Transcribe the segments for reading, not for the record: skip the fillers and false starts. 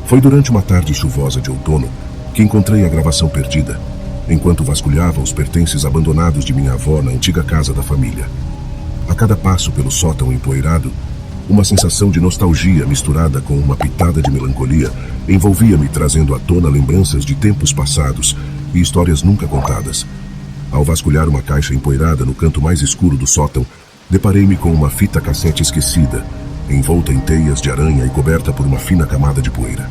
Foi durante uma tarde chuvosa de outono que encontrei a gravação perdida, enquanto vasculhava os pertences abandonados de minha avó na antiga casa da família. A cada passo pelo sótão empoeirado, uma sensação de nostalgia misturada com uma pitada de melancolia envolvia-me, trazendo à tona lembranças de tempos passados e histórias nunca contadas. Ao vasculhar uma caixa empoeirada no canto mais escuro do sótão, deparei-me com uma fita cassete esquecida, envolta em teias de aranha e coberta por uma fina camada de poeira.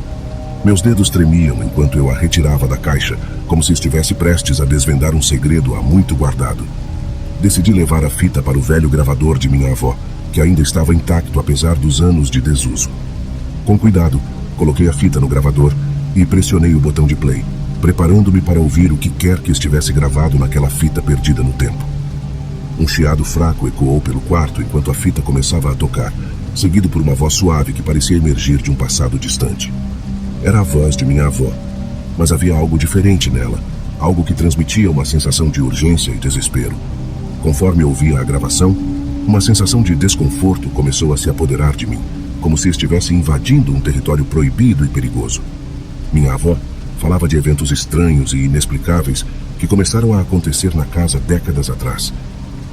Meus dedos tremiam enquanto eu a retirava da caixa, como se estivesse prestes a desvendar um segredo há muito guardado. Decidi levar a fita para o velho gravador de minha avó, que ainda estava intacto apesar dos anos de desuso. Com cuidado, coloquei a fita no gravador e pressionei o botão de play, preparando-me para ouvir o que quer que estivesse gravado naquela fita perdida no tempo. Um chiado fraco ecoou pelo quarto enquanto a fita começava a tocar, seguido por uma voz suave que parecia emergir de um passado distante. Era a voz de minha avó, mas havia algo diferente nela, algo que transmitia uma sensação de urgência e desespero. Conforme ouvia a gravação, uma sensação de desconforto começou a se apoderar de mim, como se estivesse invadindo um território proibido e perigoso. Minha avó falava de eventos estranhos e inexplicáveis que começaram a acontecer na casa décadas atrás.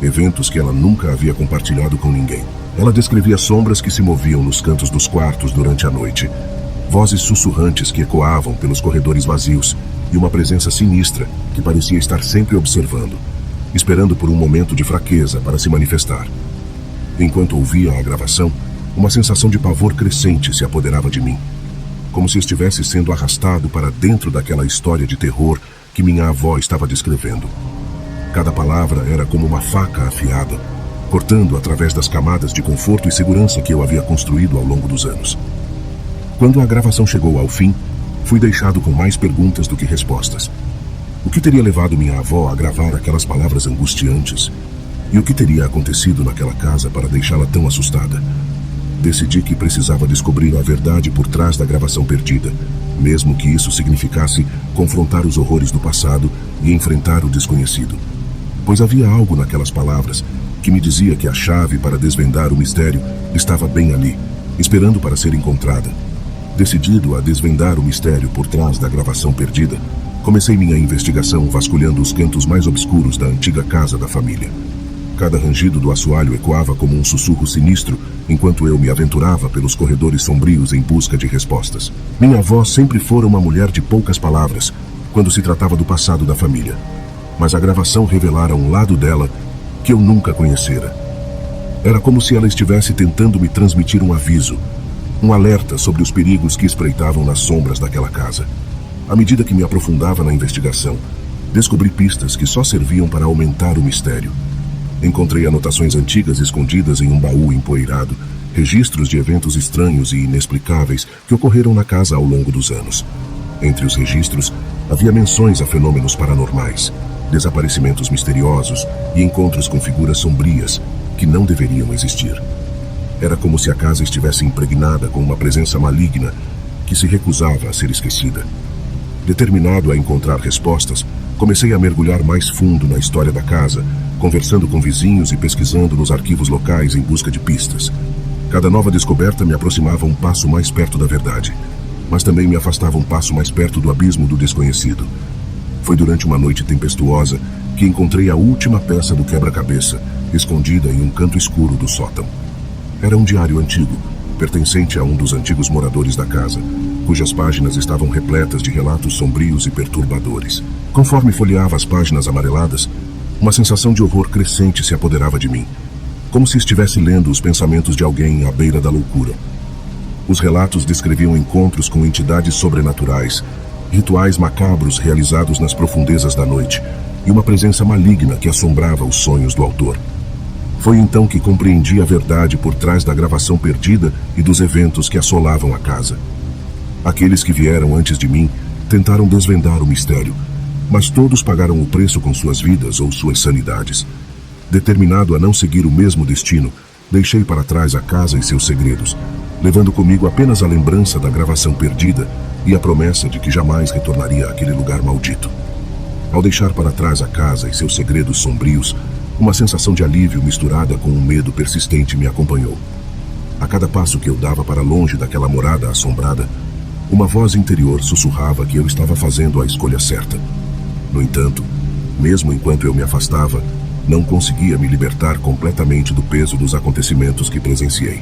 Eventos que ela nunca havia compartilhado com ninguém. Ela descrevia sombras que se moviam nos cantos dos quartos durante a noite, vozes sussurrantes que ecoavam pelos corredores vazios e uma presença sinistra que parecia estar sempre observando, esperando por um momento de fraqueza para se manifestar. Enquanto ouvia a gravação, uma sensação de pavor crescente se apoderava de mim, como se estivesse sendo arrastado para dentro daquela história de terror que minha avó estava descrevendo. Cada palavra era como uma faca afiada, cortando através das camadas de conforto e segurança que eu havia construído ao longo dos anos. Quando a gravação chegou ao fim, fui deixado com mais perguntas do que respostas. O que teria levado minha avó a gravar aquelas palavras angustiantes? E o que teria acontecido naquela casa para deixá-la tão assustada? Decidi que precisava descobrir a verdade por trás da gravação perdida, mesmo que isso significasse confrontar os horrores do passado e enfrentar o desconhecido. Pois havia algo naquelas palavras que me dizia que a chave para desvendar o mistério estava bem ali, esperando para ser encontrada. Decidido a desvendar o mistério por trás da gravação perdida, comecei minha investigação vasculhando os cantos mais obscuros da antiga casa da família. Cada rangido do assoalho ecoava como um sussurro sinistro enquanto eu me aventurava pelos corredores sombrios em busca de respostas. Minha avó sempre fora uma mulher de poucas palavras quando se tratava do passado da família, mas a gravação revelara um lado dela que eu nunca conhecera. Era como se ela estivesse tentando me transmitir um aviso, um alerta sobre os perigos que espreitavam nas sombras daquela casa. À medida que me aprofundava na investigação, descobri pistas que só serviam para aumentar o mistério. Encontrei anotações antigas escondidas em um baú empoeirado, registros de eventos estranhos e inexplicáveis que ocorreram na casa ao longo dos anos. Entre os registros, havia menções a fenômenos paranormais, desaparecimentos misteriosos e encontros com figuras sombrias que não deveriam existir. Era como se a casa estivesse impregnada com uma presença maligna que se recusava a ser esquecida. Determinado a encontrar respostas, comecei a mergulhar mais fundo na história da casa, conversando com vizinhos e pesquisando nos arquivos locais em busca de pistas. Cada nova descoberta me aproximava um passo mais perto da verdade, mas também me afastava um passo mais perto do abismo do desconhecido. Foi durante uma noite tempestuosa que encontrei a última peça do quebra-cabeça, escondida em um canto escuro do sótão. Era um diário antigo, pertencente a um dos antigos moradores da casa, cujas páginas estavam repletas de relatos sombrios e perturbadores. Conforme folheava as páginas amareladas, uma sensação de horror crescente se apoderava de mim, como se estivesse lendo os pensamentos de alguém à beira da loucura. Os relatos descreviam encontros com entidades sobrenaturais, rituais macabros realizados nas profundezas da noite e uma presença maligna que assombrava os sonhos do autor. Foi então que compreendi a verdade por trás da gravação perdida e dos eventos que assolavam a casa. Aqueles que vieram antes de mim tentaram desvendar o mistério, mas todos pagaram o preço com suas vidas ou suas sanidades. Determinado a não seguir o mesmo destino, deixei para trás a casa e seus segredos, levando comigo apenas a lembrança da gravação perdida e a promessa de que jamais retornaria àquele lugar maldito. Ao deixar para trás a casa e seus segredos sombrios, uma sensação de alívio misturada com um medo persistente me acompanhou. A cada passo que eu dava para longe daquela morada assombrada, Uma voz interior sussurrava que eu estava fazendo a escolha certa. No entanto, mesmo enquanto eu me afastava, não conseguia me libertar completamente do peso dos acontecimentos que presenciei.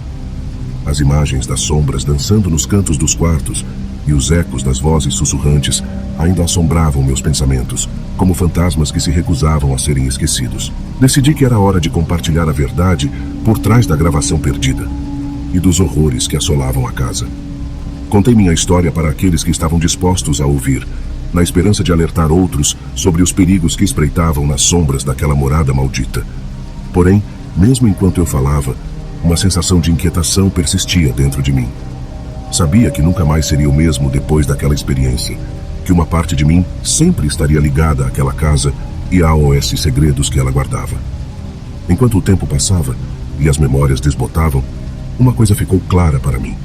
As imagens das sombras dançando nos cantos dos quartos e os ecos das vozes sussurrantes ainda assombravam meus pensamentos, como fantasmas que se recusavam a serem esquecidos. Decidi que era hora de compartilhar a verdade por trás da gravação perdida e dos horrores que assolavam a casa. Contei minha história para aqueles que estavam dispostos a ouvir, na esperança de alertar outros sobre os perigos que espreitavam nas sombras daquela morada maldita. Porém, mesmo enquanto eu falava, uma sensação de inquietação persistia dentro de mim. Sabia que nunca mais seria o mesmo depois daquela experiência, que uma parte de mim sempre estaria ligada àquela casa e aos segredos que ela guardava. Enquanto o tempo passava e as memórias desbotavam, uma coisa ficou clara para mim.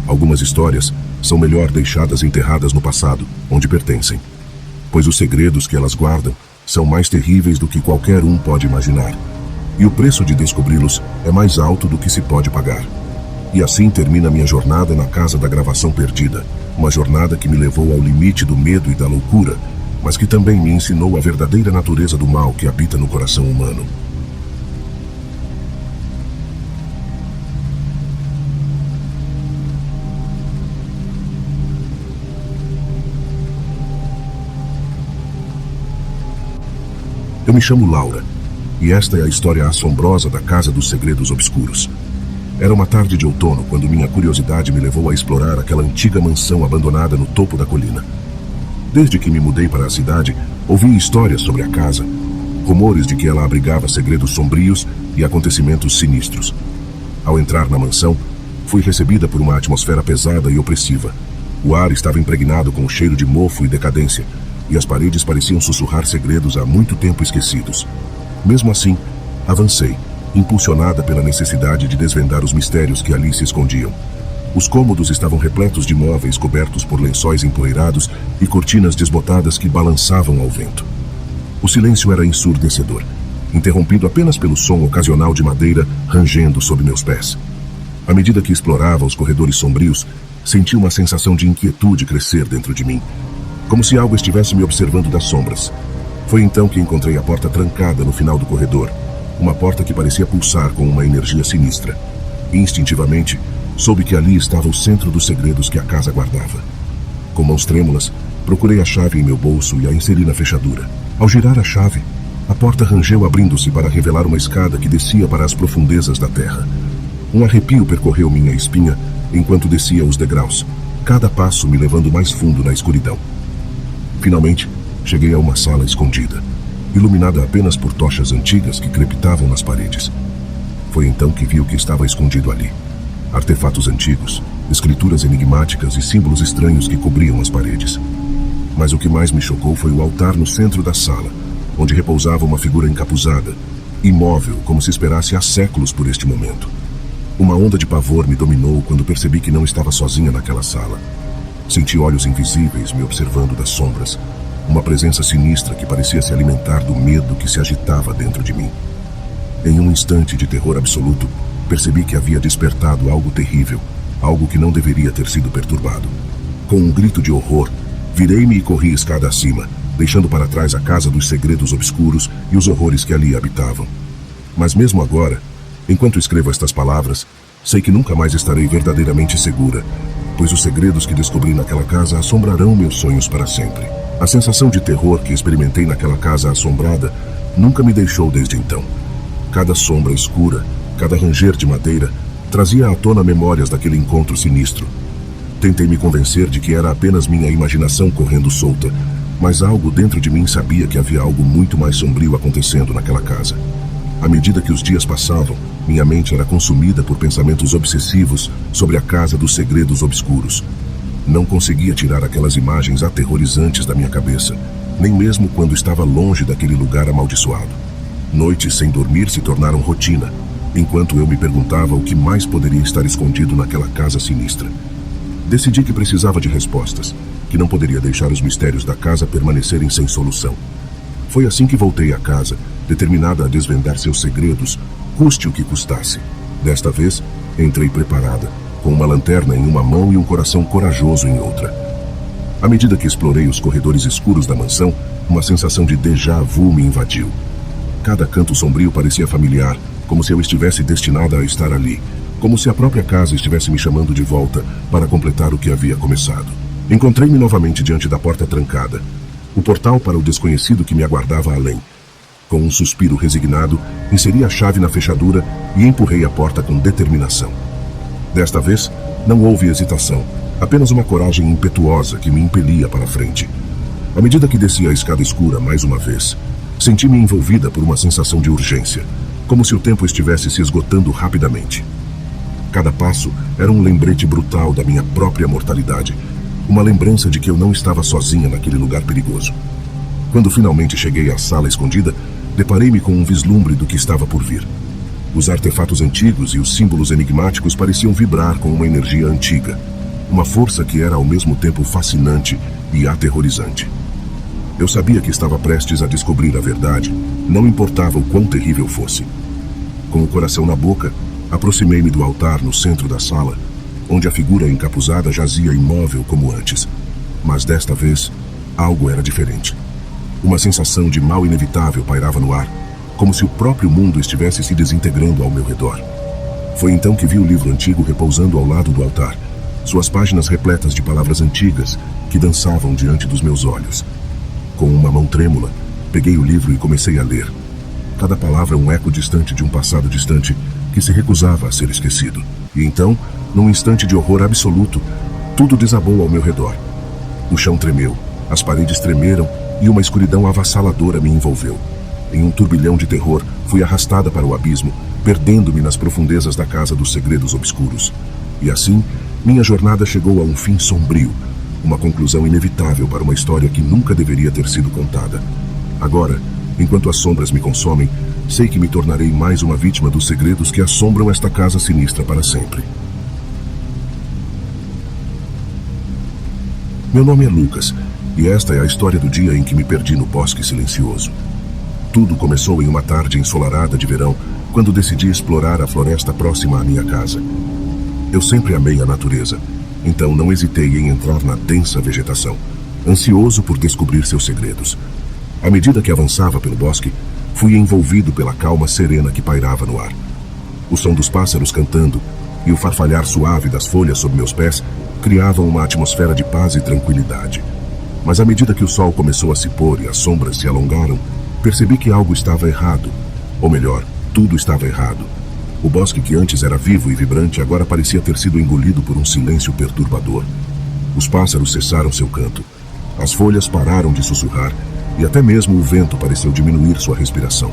Algumas histórias são melhor deixadas enterradas no passado, onde pertencem, pois os segredos que elas guardam são mais terríveis do que qualquer um pode imaginar, e o preço de descobri-los é mais alto do que se pode pagar. E assim termina minha jornada na casa da gravação perdida, uma jornada que me levou ao limite do medo e da loucura, mas que também me ensinou a verdadeira natureza do mal que habita no coração humano. Eu me chamo Laura, e esta é a história assombrosa da Casa dos Segredos Obscuros. Era uma tarde de outono quando minha curiosidade me levou a explorar aquela antiga mansão abandonada no topo da colina. Desde que me mudei para a cidade, ouvi histórias sobre a casa, rumores de que ela abrigava segredos sombrios e acontecimentos sinistros. Ao entrar na mansão, fui recebida por uma atmosfera pesada e opressiva. O ar estava impregnado com o cheiro de mofo e decadência, e as paredes pareciam sussurrar segredos há muito tempo esquecidos. Mesmo assim, avancei, impulsionada pela necessidade de desvendar os mistérios que ali se escondiam. Os cômodos estavam repletos de móveis cobertos por lençóis empoeirados e cortinas desbotadas que balançavam ao vento. O silêncio era ensurdecedor, interrompido apenas pelo som ocasional de madeira rangendo sob meus pés. À medida que explorava os corredores sombrios, senti uma sensação de inquietude crescer dentro de mim, como se algo estivesse me observando das sombras. Foi então que encontrei a porta trancada no final do corredor, uma porta que parecia pulsar com uma energia sinistra. Instintivamente, soube que ali estava o centro dos segredos que a casa guardava. Com mãos trêmulas, procurei a chave em meu bolso e a inseri na fechadura. Ao girar a chave, a porta rangeu abrindo-se para revelar uma escada que descia para as profundezas da terra. Um arrepio percorreu minha espinha enquanto descia os degraus, cada passo me levando mais fundo na escuridão. Finalmente, cheguei a uma sala escondida, iluminada apenas por tochas antigas que crepitavam nas paredes. Foi então que vi o que estava escondido ali. Artefatos antigos, escrituras enigmáticas e símbolos estranhos que cobriam as paredes. Mas o que mais me chocou foi o altar no centro da sala, onde repousava uma figura encapuzada, imóvel, como se esperasse há séculos por este momento. Uma onda de pavor me dominou quando percebi que não estava sozinha naquela sala. Senti olhos invisíveis me observando das sombras, uma presença sinistra que parecia se alimentar do medo que se agitava dentro de mim. Em um instante de terror absoluto, percebi que havia despertado algo terrível, algo que não deveria ter sido perturbado. Com um grito de horror, virei-me e corri escada acima, deixando para trás a casa dos segredos obscuros e os horrores que ali habitavam. Mas mesmo agora, enquanto escrevo estas palavras, sei que nunca mais estarei verdadeiramente segura, pois os segredos que descobri naquela casa assombrarão meus sonhos para sempre. A sensação de terror que experimentei naquela casa assombrada nunca me deixou desde então. Cada sombra escura, cada ranger de madeira, trazia à tona memórias daquele encontro sinistro. Tentei me convencer de que era apenas minha imaginação correndo solta, mas algo dentro de mim sabia que havia algo muito mais sombrio acontecendo naquela casa. À medida que os dias passavam, minha mente era consumida por pensamentos obsessivos sobre a casa dos segredos obscuros. Não conseguia tirar aquelas imagens aterrorizantes da minha cabeça, nem mesmo quando estava longe daquele lugar amaldiçoado. Noites sem dormir se tornaram rotina, enquanto eu me perguntava o que mais poderia estar escondido naquela casa sinistra. Decidi que precisava de respostas, que não poderia deixar os mistérios da casa permanecerem sem solução. Foi assim que voltei à casa, determinada a desvendar seus segredos, custe o que custasse. Desta vez, entrei preparada, com uma lanterna em uma mão e um coração corajoso em outra. À medida que explorei os corredores escuros da mansão, uma sensação de déjà vu me invadiu. Cada canto sombrio parecia familiar, como se eu estivesse destinada a estar ali, como se a própria casa estivesse me chamando de volta para completar o que havia começado. Encontrei-me novamente diante da porta trancada, o portal para o desconhecido que me aguardava além. Com um suspiro resignado, inseri a chave na fechadura e empurrei a porta com determinação. Desta vez, não houve hesitação, apenas uma coragem impetuosa que me impelia para a frente. À medida que descia a escada escura mais uma vez, senti-me envolvida por uma sensação de urgência, como se o tempo estivesse se esgotando rapidamente. Cada passo era um lembrete brutal da minha própria mortalidade, uma lembrança de que eu não estava sozinha naquele lugar perigoso. Quando finalmente cheguei à sala escondida, deparei-me com um vislumbre do que estava por vir. Os artefatos antigos e os símbolos enigmáticos pareciam vibrar com uma energia antiga, uma força que era ao mesmo tempo fascinante e aterrorizante. Eu sabia que estava prestes a descobrir a verdade, não importava o quão terrível fosse. Com o coração na boca, aproximei-me do altar no centro da sala, onde a figura encapuzada jazia imóvel como antes. Mas desta vez, algo era diferente. Uma sensação de mal inevitável pairava no ar, como se o próprio mundo estivesse se desintegrando ao meu redor. Foi então que vi o livro antigo repousando ao lado do altar, suas páginas repletas de palavras antigas que dançavam diante dos meus olhos. Com uma mão trêmula, peguei o livro e comecei a ler. Cada palavra um eco distante de um passado distante que se recusava a ser esquecido. E então, num instante de horror absoluto, tudo desabou ao meu redor. O chão tremeu, as paredes tremeram e uma escuridão avassaladora me envolveu. Em um turbilhão de terror, fui arrastada para o abismo, perdendo-me nas profundezas da Casa dos Segredos Obscuros. E assim, minha jornada chegou a um fim sombrio, uma conclusão inevitável para uma história que nunca deveria ter sido contada. Agora, enquanto as sombras me consomem, sei que me tornarei mais uma vítima dos segredos que assombram esta casa sinistra para sempre. Meu nome é Lucas, e esta é a história do dia em que me perdi no bosque silencioso. Tudo começou em uma tarde ensolarada de verão, quando decidi explorar a floresta próxima à minha casa. Eu sempre amei a natureza, então não hesitei em entrar na densa vegetação, ansioso por descobrir seus segredos. À medida que avançava pelo bosque, fui envolvido pela calma serena que pairava no ar. O som dos pássaros cantando e o farfalhar suave das folhas sob meus pés criavam uma atmosfera de paz e tranquilidade. Mas à medida que o sol começou a se pôr e as sombras se alongaram, percebi que algo estava errado. Ou melhor, tudo estava errado. O bosque que antes era vivo e vibrante agora parecia ter sido engolido por um silêncio perturbador. Os pássaros cessaram seu canto. As folhas pararam de sussurrar e até mesmo o vento pareceu diminuir sua respiração.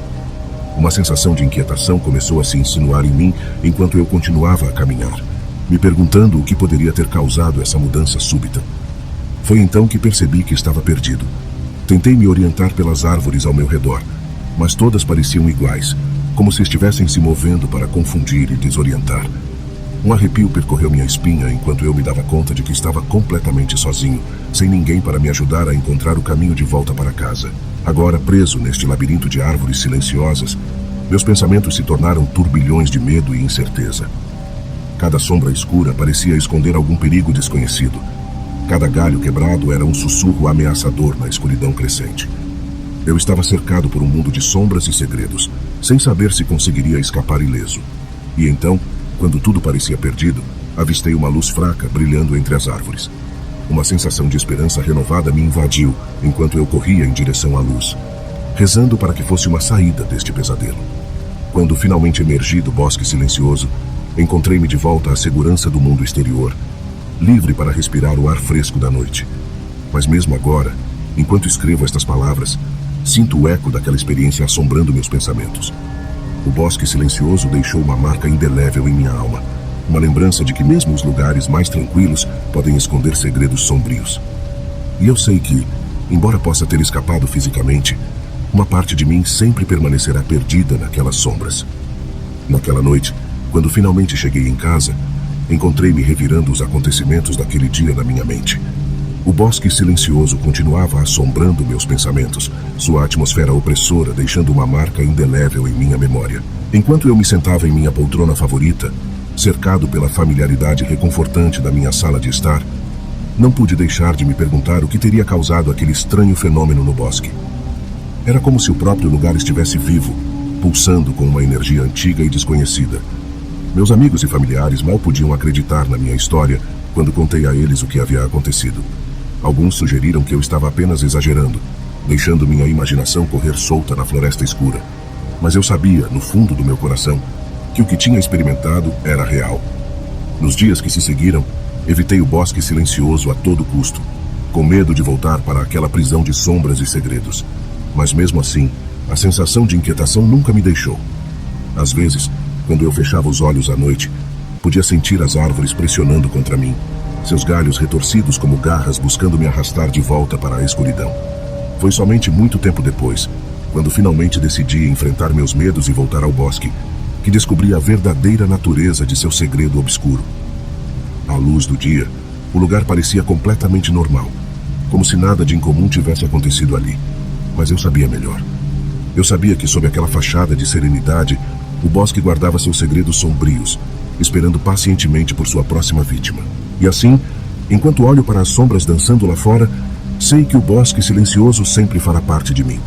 Uma sensação de inquietação começou a se insinuar em mim enquanto eu continuava a caminhar, me perguntando o que poderia ter causado essa mudança súbita. Foi então que percebi que estava perdido. Tentei me orientar pelas árvores ao meu redor, mas todas pareciam iguais, como se estivessem se movendo para confundir e desorientar. Um arrepio percorreu minha espinha enquanto eu me dava conta de que estava completamente sozinho, sem ninguém para me ajudar a encontrar o caminho de volta para casa. Agora, preso neste labirinto de árvores silenciosas, meus pensamentos se tornaram turbilhões de medo e incerteza. Cada sombra escura parecia esconder algum perigo desconhecido. Cada galho quebrado era um sussurro ameaçador na escuridão crescente. Eu estava cercado por um mundo de sombras e segredos, sem saber se conseguiria escapar ileso. E então, quando tudo parecia perdido, avistei uma luz fraca brilhando entre as árvores. Uma sensação de esperança renovada me invadiu enquanto eu corria em direção à luz, rezando para que fosse uma saída deste pesadelo. Quando finalmente emergi do bosque silencioso, encontrei-me de volta à segurança do mundo exterior, livre para respirar o ar fresco da noite. Mas mesmo agora, enquanto escrevo estas palavras, sinto o eco daquela experiência assombrando meus pensamentos. O bosque silencioso deixou uma marca indelével em minha alma, uma lembrança de que mesmo os lugares mais tranquilos podem esconder segredos sombrios. E eu sei que, embora possa ter escapado fisicamente, uma parte de mim sempre permanecerá perdida naquelas sombras. Naquela noite, quando finalmente cheguei em casa, encontrei-me revirando os acontecimentos daquele dia na minha mente. O bosque silencioso continuava assombrando meus pensamentos, sua atmosfera opressora deixando uma marca indelével em minha memória. Enquanto eu me sentava em minha poltrona favorita, cercado pela familiaridade reconfortante da minha sala de estar, não pude deixar de me perguntar o que teria causado aquele estranho fenômeno no bosque. Era como se o próprio lugar estivesse vivo, pulsando com uma energia antiga e desconhecida. Meus amigos e familiares mal podiam acreditar na minha história quando contei a eles o que havia acontecido. Alguns sugeriram que eu estava apenas exagerando, deixando minha imaginação correr solta na floresta escura. Mas eu sabia, no fundo do meu coração, que o que tinha experimentado era real. Nos dias que se seguiram, evitei o bosque silencioso a todo custo, com medo de voltar para aquela prisão de sombras e segredos. Mas mesmo assim, a sensação de inquietação nunca me deixou. Às vezes, quando eu fechava os olhos à noite, podia sentir as árvores pressionando contra mim, seus galhos retorcidos como garras buscando me arrastar de volta para a escuridão. Foi somente muito tempo depois, quando finalmente decidi enfrentar meus medos e voltar ao bosque, que descobri a verdadeira natureza de seu segredo obscuro. À luz do dia, o lugar parecia completamente normal, como se nada de incomum tivesse acontecido ali. Mas eu sabia melhor. Eu sabia que sob aquela fachada de serenidade, o bosque guardava seus segredos sombrios, esperando pacientemente por sua próxima vítima. E assim, enquanto olho para as sombras dançando lá fora, sei que o bosque silencioso sempre fará parte de mim.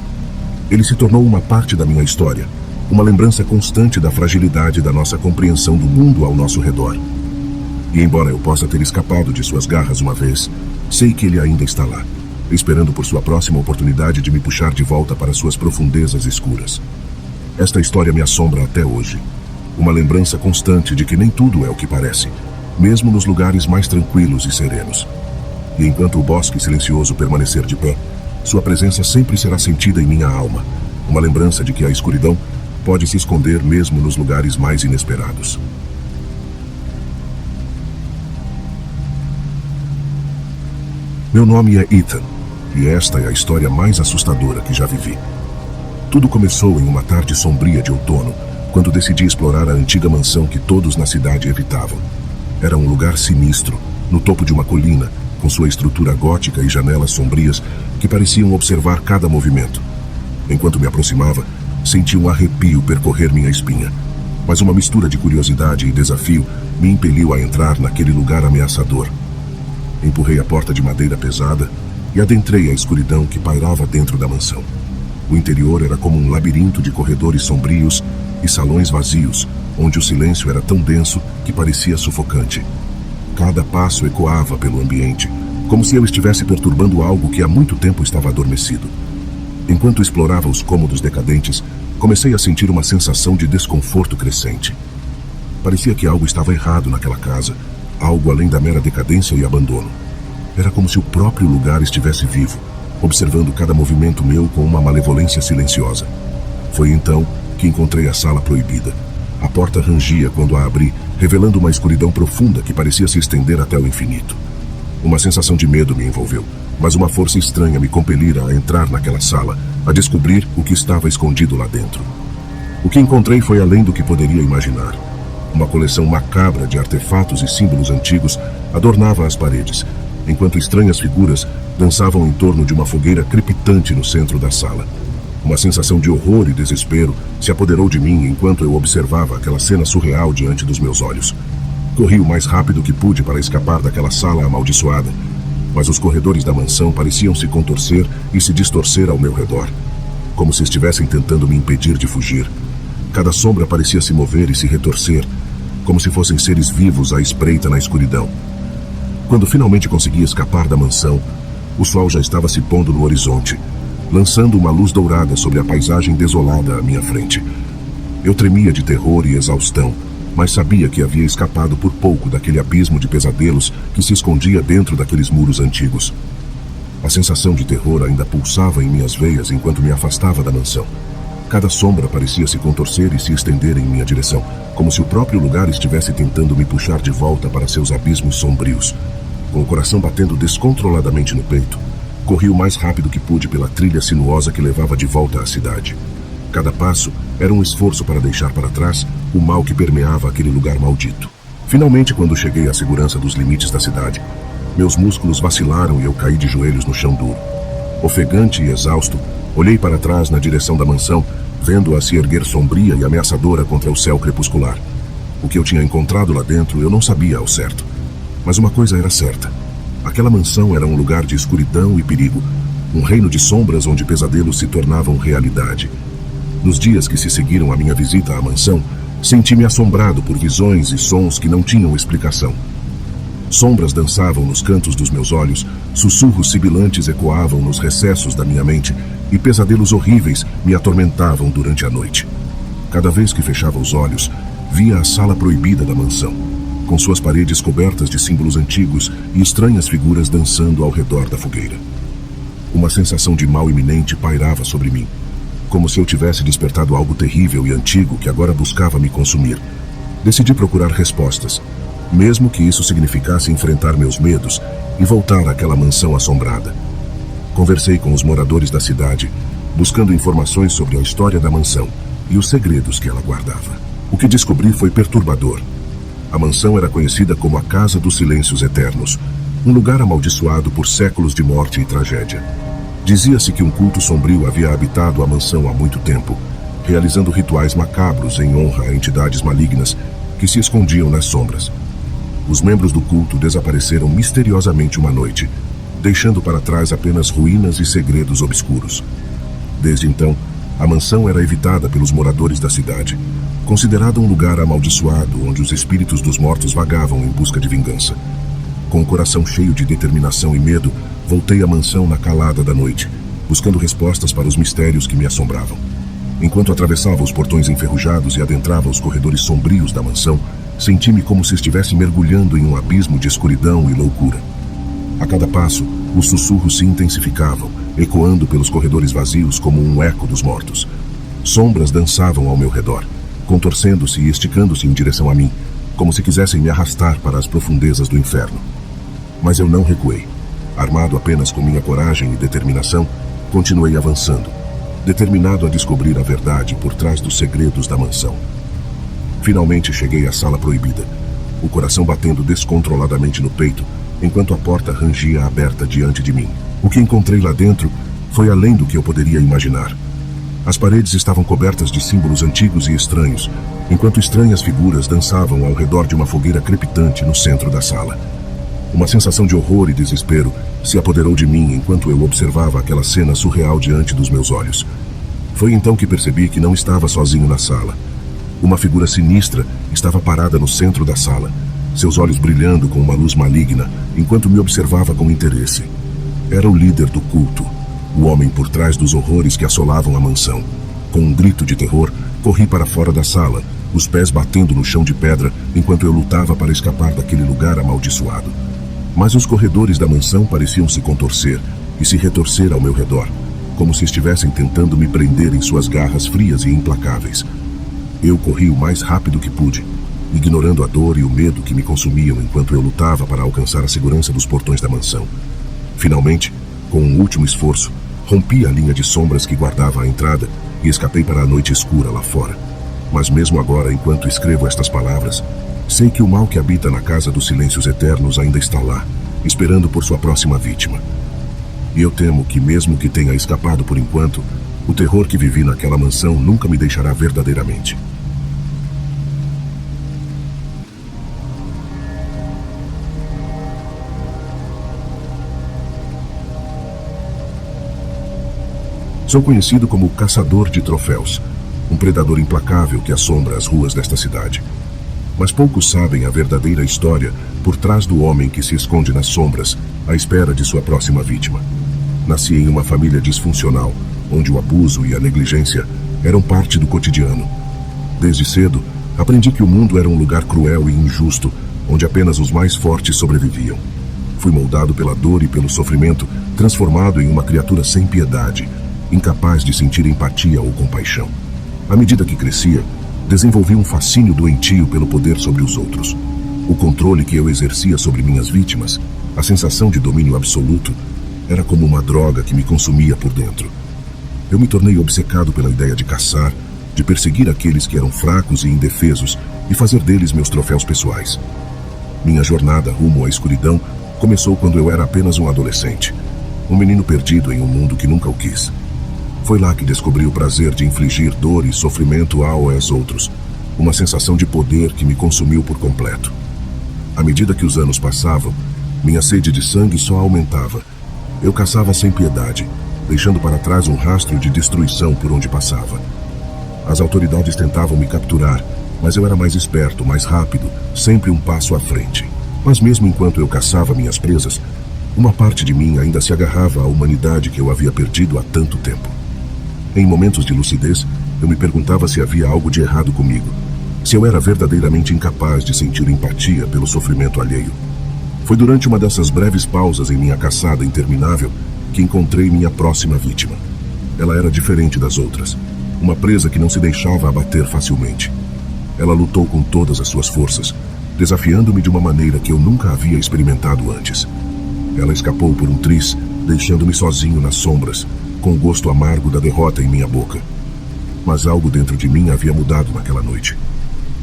Ele se tornou uma parte da minha história, uma lembrança constante da fragilidade da nossa compreensão do mundo ao nosso redor. E embora eu possa ter escapado de suas garras uma vez, sei que ele ainda está lá, esperando por sua próxima oportunidade de me puxar de volta para suas profundezas escuras. Esta história me assombra até hoje. Uma lembrança constante de que nem tudo é o que parece, mesmo nos lugares mais tranquilos e serenos. E enquanto o bosque silencioso permanecer de pé, sua presença sempre será sentida em minha alma, uma lembrança de que a escuridão pode se esconder mesmo nos lugares mais inesperados. Meu nome é Ethan, e esta é a história mais assustadora que já vivi. Tudo começou em uma tarde sombria de outono, quando decidi explorar a antiga mansão que todos na cidade evitavam. Era um lugar sinistro, no topo de uma colina, com sua estrutura gótica e janelas sombrias que pareciam observar cada movimento. Enquanto me aproximava, senti um arrepio percorrer minha espinha, mas uma mistura de curiosidade e desafio me impeliu a entrar naquele lugar ameaçador. Empurrei a porta de madeira pesada e adentrei a escuridão que pairava dentro da mansão. O interior era como um labirinto de corredores sombrios e salões vazios, onde o silêncio era tão denso que parecia sufocante. Cada passo ecoava pelo ambiente, como se eu estivesse perturbando algo que há muito tempo estava adormecido. Enquanto explorava os cômodos decadentes, comecei a sentir uma sensação de desconforto crescente. Parecia que algo estava errado naquela casa, algo além da mera decadência e abandono. Era como se o próprio lugar estivesse vivo, observando cada movimento meu com uma malevolência silenciosa. Foi então que encontrei a sala proibida. A porta rangia quando a abri, revelando uma escuridão profunda que parecia se estender até o infinito. Uma sensação de medo me envolveu, mas uma força estranha me compelira a entrar naquela sala, a descobrir o que estava escondido lá dentro. O que encontrei foi além do que poderia imaginar. Uma coleção macabra de artefatos e símbolos antigos adornava as paredes, enquanto estranhas figuras dançavam em torno de uma fogueira crepitante no centro da sala. Uma sensação de horror e desespero se apoderou de mim enquanto eu observava aquela cena surreal diante dos meus olhos. Corri o mais rápido que pude para escapar daquela sala amaldiçoada, mas os corredores da mansão pareciam se contorcer e se distorcer ao meu redor, como se estivessem tentando me impedir de fugir. Cada sombra parecia se mover e se retorcer, como se fossem seres vivos à espreita na escuridão. Quando finalmente consegui escapar da mansão, o sol já estava se pondo no horizonte, lançando uma luz dourada sobre a paisagem desolada à minha frente. Eu tremia de terror e exaustão, mas sabia que havia escapado por pouco daquele abismo de pesadelos que se escondia dentro daqueles muros antigos. A sensação de terror ainda pulsava em minhas veias enquanto me afastava da mansão. Cada sombra parecia se contorcer e se estender em minha direção, como se o próprio lugar estivesse tentando me puxar de volta para seus abismos sombrios. Com o coração batendo descontroladamente no peito, corri o mais rápido que pude pela trilha sinuosa que levava de volta à cidade. Cada passo era um esforço para deixar para trás o mal que permeava aquele lugar maldito. Finalmente, quando cheguei à segurança dos limites da cidade, meus músculos vacilaram e eu caí de joelhos no chão duro. Ofegante e exausto, olhei para trás na direção da mansão, vendo-a se erguer sombria e ameaçadora contra o céu crepuscular. O que eu tinha encontrado lá dentro eu não sabia ao certo. Mas uma coisa era certa. Aquela mansão era um lugar de escuridão e perigo, um reino de sombras onde pesadelos se tornavam realidade. Nos dias que se seguiram à minha visita à mansão, senti-me assombrado por visões e sons que não tinham explicação. Sombras dançavam nos cantos dos meus olhos, sussurros sibilantes ecoavam nos recessos da minha mente e pesadelos horríveis me atormentavam durante a noite. Cada vez que fechava os olhos, via a sala proibida da mansão, com suas paredes cobertas de símbolos antigos e estranhas figuras dançando ao redor da fogueira. Uma sensação de mal iminente pairava sobre mim, como se eu tivesse despertado algo terrível e antigo que agora buscava me consumir. Decidi procurar respostas, mesmo que isso significasse enfrentar meus medos e voltar àquela mansão assombrada. Conversei com os moradores da cidade, buscando informações sobre a história da mansão e os segredos que ela guardava. O que descobri foi perturbador. A mansão era conhecida como a Casa dos Silêncios Eternos, um lugar amaldiçoado por séculos de morte e tragédia. Dizia-se que um culto sombrio havia habitado a mansão há muito tempo, realizando rituais macabros em honra a entidades malignas que se escondiam nas sombras. Os membros do culto desapareceram misteriosamente uma noite, deixando para trás apenas ruínas e segredos obscuros. Desde então, a mansão era evitada pelos moradores da cidade, considerada um lugar amaldiçoado onde os espíritos dos mortos vagavam em busca de vingança. Com o coração cheio de determinação e medo, voltei à mansão na calada da noite, buscando respostas para os mistérios que me assombravam. Enquanto atravessava os portões enferrujados e adentrava os corredores sombrios da mansão, senti-me como se estivesse mergulhando em um abismo de escuridão e loucura. A cada passo, os sussurros se intensificavam, ecoando pelos corredores vazios como um eco dos mortos. Sombras dançavam ao meu redor, contorcendo-se e esticando-se em direção a mim, como se quisessem me arrastar para as profundezas do inferno. Mas eu não recuei. Armado apenas com minha coragem e determinação, continuei avançando, determinado a descobrir a verdade por trás dos segredos da mansão. Finalmente cheguei à sala proibida, o coração batendo descontroladamente no peito, enquanto a porta rangia aberta diante de mim. O que encontrei lá dentro foi além do que eu poderia imaginar. As paredes estavam cobertas de símbolos antigos e estranhos, enquanto estranhas figuras dançavam ao redor de uma fogueira crepitante no centro da sala. Uma sensação de horror e desespero se apoderou de mim enquanto eu observava aquela cena surreal diante dos meus olhos. Foi então que percebi que não estava sozinho na sala. Uma figura sinistra estava parada no centro da sala, seus olhos brilhando com uma luz maligna, enquanto me observava com interesse. Era o líder do culto, o homem por trás dos horrores que assolavam a mansão. Com um grito de terror, corri para fora da sala, os pés batendo no chão de pedra enquanto eu lutava para escapar daquele lugar amaldiçoado. Mas os corredores da mansão pareciam se contorcer e se retorcer ao meu redor, como se estivessem tentando me prender em suas garras frias e implacáveis. Eu corri o mais rápido que pude, ignorando a dor e o medo que me consumiam enquanto eu lutava para alcançar a segurança dos portões da mansão. Finalmente, com um último esforço, rompi a linha de sombras que guardava a entrada e escapei para a noite escura lá fora. Mas mesmo agora, enquanto escrevo estas palavras, sei que o mal que habita na Casa dos Silêncios Eternos ainda está lá, esperando por sua próxima vítima. E eu temo que, mesmo que tenha escapado por enquanto, o terror que vivi naquela mansão nunca me deixará verdadeiramente. Sou conhecido como o Caçador de Troféus, um predador implacável que assombra as ruas desta cidade. Mas poucos sabem a verdadeira história por trás do homem que se esconde nas sombras, à espera de sua próxima vítima. Nasci em uma família disfuncional, onde o abuso e a negligência eram parte do cotidiano. Desde cedo, aprendi que o mundo era um lugar cruel e injusto, onde apenas os mais fortes sobreviviam. Fui moldado pela dor e pelo sofrimento, transformado em uma criatura sem piedade, incapaz de sentir empatia ou compaixão. À medida que crescia, desenvolvi um fascínio doentio pelo poder sobre os outros. O controle que eu exercia sobre minhas vítimas, a sensação de domínio absoluto, era como uma droga que me consumia por dentro. Eu me tornei obcecado pela ideia de caçar, de perseguir aqueles que eram fracos e indefesos e fazer deles meus troféus pessoais. Minha jornada rumo à escuridão começou quando eu era apenas um adolescente, um menino perdido em um mundo que nunca o quis. Foi lá que descobri o prazer de infligir dor e sofrimento a ou aos outros, uma sensação de poder que me consumiu por completo. À medida que os anos passavam, minha sede de sangue só aumentava. Eu caçava sem piedade, deixando para trás um rastro de destruição por onde passava. As autoridades tentavam me capturar, mas eu era mais esperto, mais rápido, sempre um passo à frente. Mas mesmo enquanto eu caçava minhas presas, uma parte de mim ainda se agarrava à humanidade que eu havia perdido há tanto tempo. Em momentos de lucidez, eu me perguntava se havia algo de errado comigo, se eu era verdadeiramente incapaz de sentir empatia pelo sofrimento alheio. Foi durante uma dessas breves pausas em minha caçada interminável que encontrei minha próxima vítima. Ela era diferente das outras, uma presa que não se deixava abater facilmente. Ela lutou com todas as suas forças, desafiando-me de uma maneira que eu nunca havia experimentado antes. Ela escapou por um triz, deixando-me sozinho nas sombras, com o gosto amargo da derrota em minha boca. Mas algo dentro de mim havia mudado naquela noite.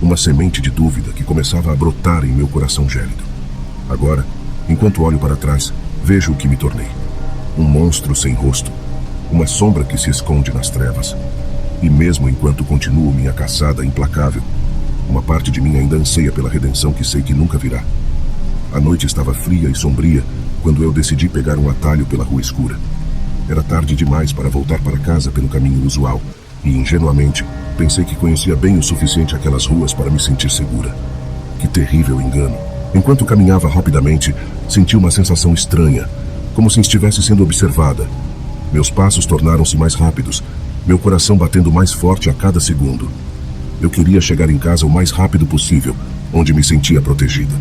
Uma semente de dúvida que começava a brotar em meu coração gélido. Agora, enquanto olho para trás, vejo o que me tornei. Um monstro sem rosto, uma sombra que se esconde nas trevas. E mesmo enquanto continuo minha caçada implacável, uma parte de mim ainda anseia pela redenção que sei que nunca virá. A noite estava fria e sombria quando eu decidi pegar um atalho pela rua escura. Era tarde demais para voltar para casa pelo caminho usual, e ingenuamente pensei que conhecia bem o suficiente aquelas ruas para me sentir segura. Que terrível engano! Enquanto caminhava rapidamente, senti uma sensação estranha, como se estivesse sendo observada. Meus passos tornaram-se mais rápidos, meu coração batendo mais forte a cada segundo. Eu queria chegar em casa o mais rápido possível, onde me sentia protegida.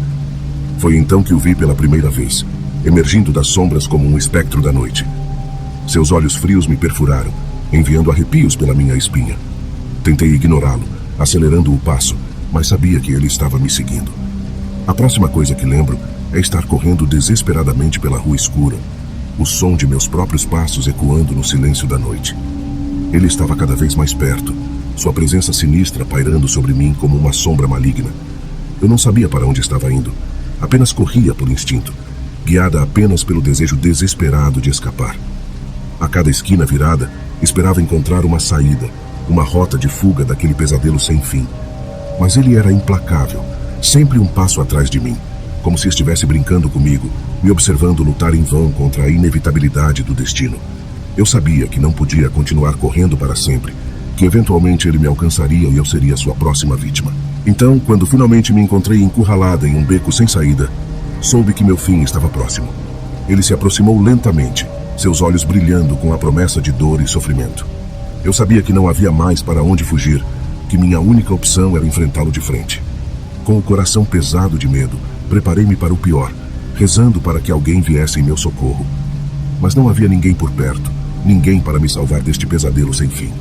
Foi então que o vi pela primeira vez, emergindo das sombras como um espectro da noite. Seus olhos frios me perfuraram, enviando arrepios pela minha espinha. Tentei ignorá-lo, acelerando o passo, mas sabia que ele estava me seguindo. A próxima coisa que lembro é estar correndo desesperadamente pela rua escura, o som de meus próprios passos ecoando no silêncio da noite. Ele estava cada vez mais perto, sua presença sinistra pairando sobre mim como uma sombra maligna. Eu não sabia para onde estava indo, apenas corria por instinto, guiada apenas pelo desejo desesperado de escapar. A cada esquina virada, esperava encontrar uma saída, uma rota de fuga daquele pesadelo sem fim. Mas ele era implacável, sempre um passo atrás de mim, como se estivesse brincando comigo, me observando lutar em vão contra a inevitabilidade do destino. Eu sabia que não podia continuar correndo para sempre, que eventualmente ele me alcançaria e eu seria sua próxima vítima. Então, quando finalmente me encontrei encurralada em um beco sem saída, soube que meu fim estava próximo. Ele se aproximou lentamente, seus olhos brilhando com a promessa de dor e sofrimento. Eu sabia que não havia mais para onde fugir, que minha única opção era enfrentá-lo de frente. Com o coração pesado de medo, preparei-me para o pior, rezando para que alguém viesse em meu socorro. Mas não havia ninguém por perto, ninguém para me salvar deste pesadelo sem fim.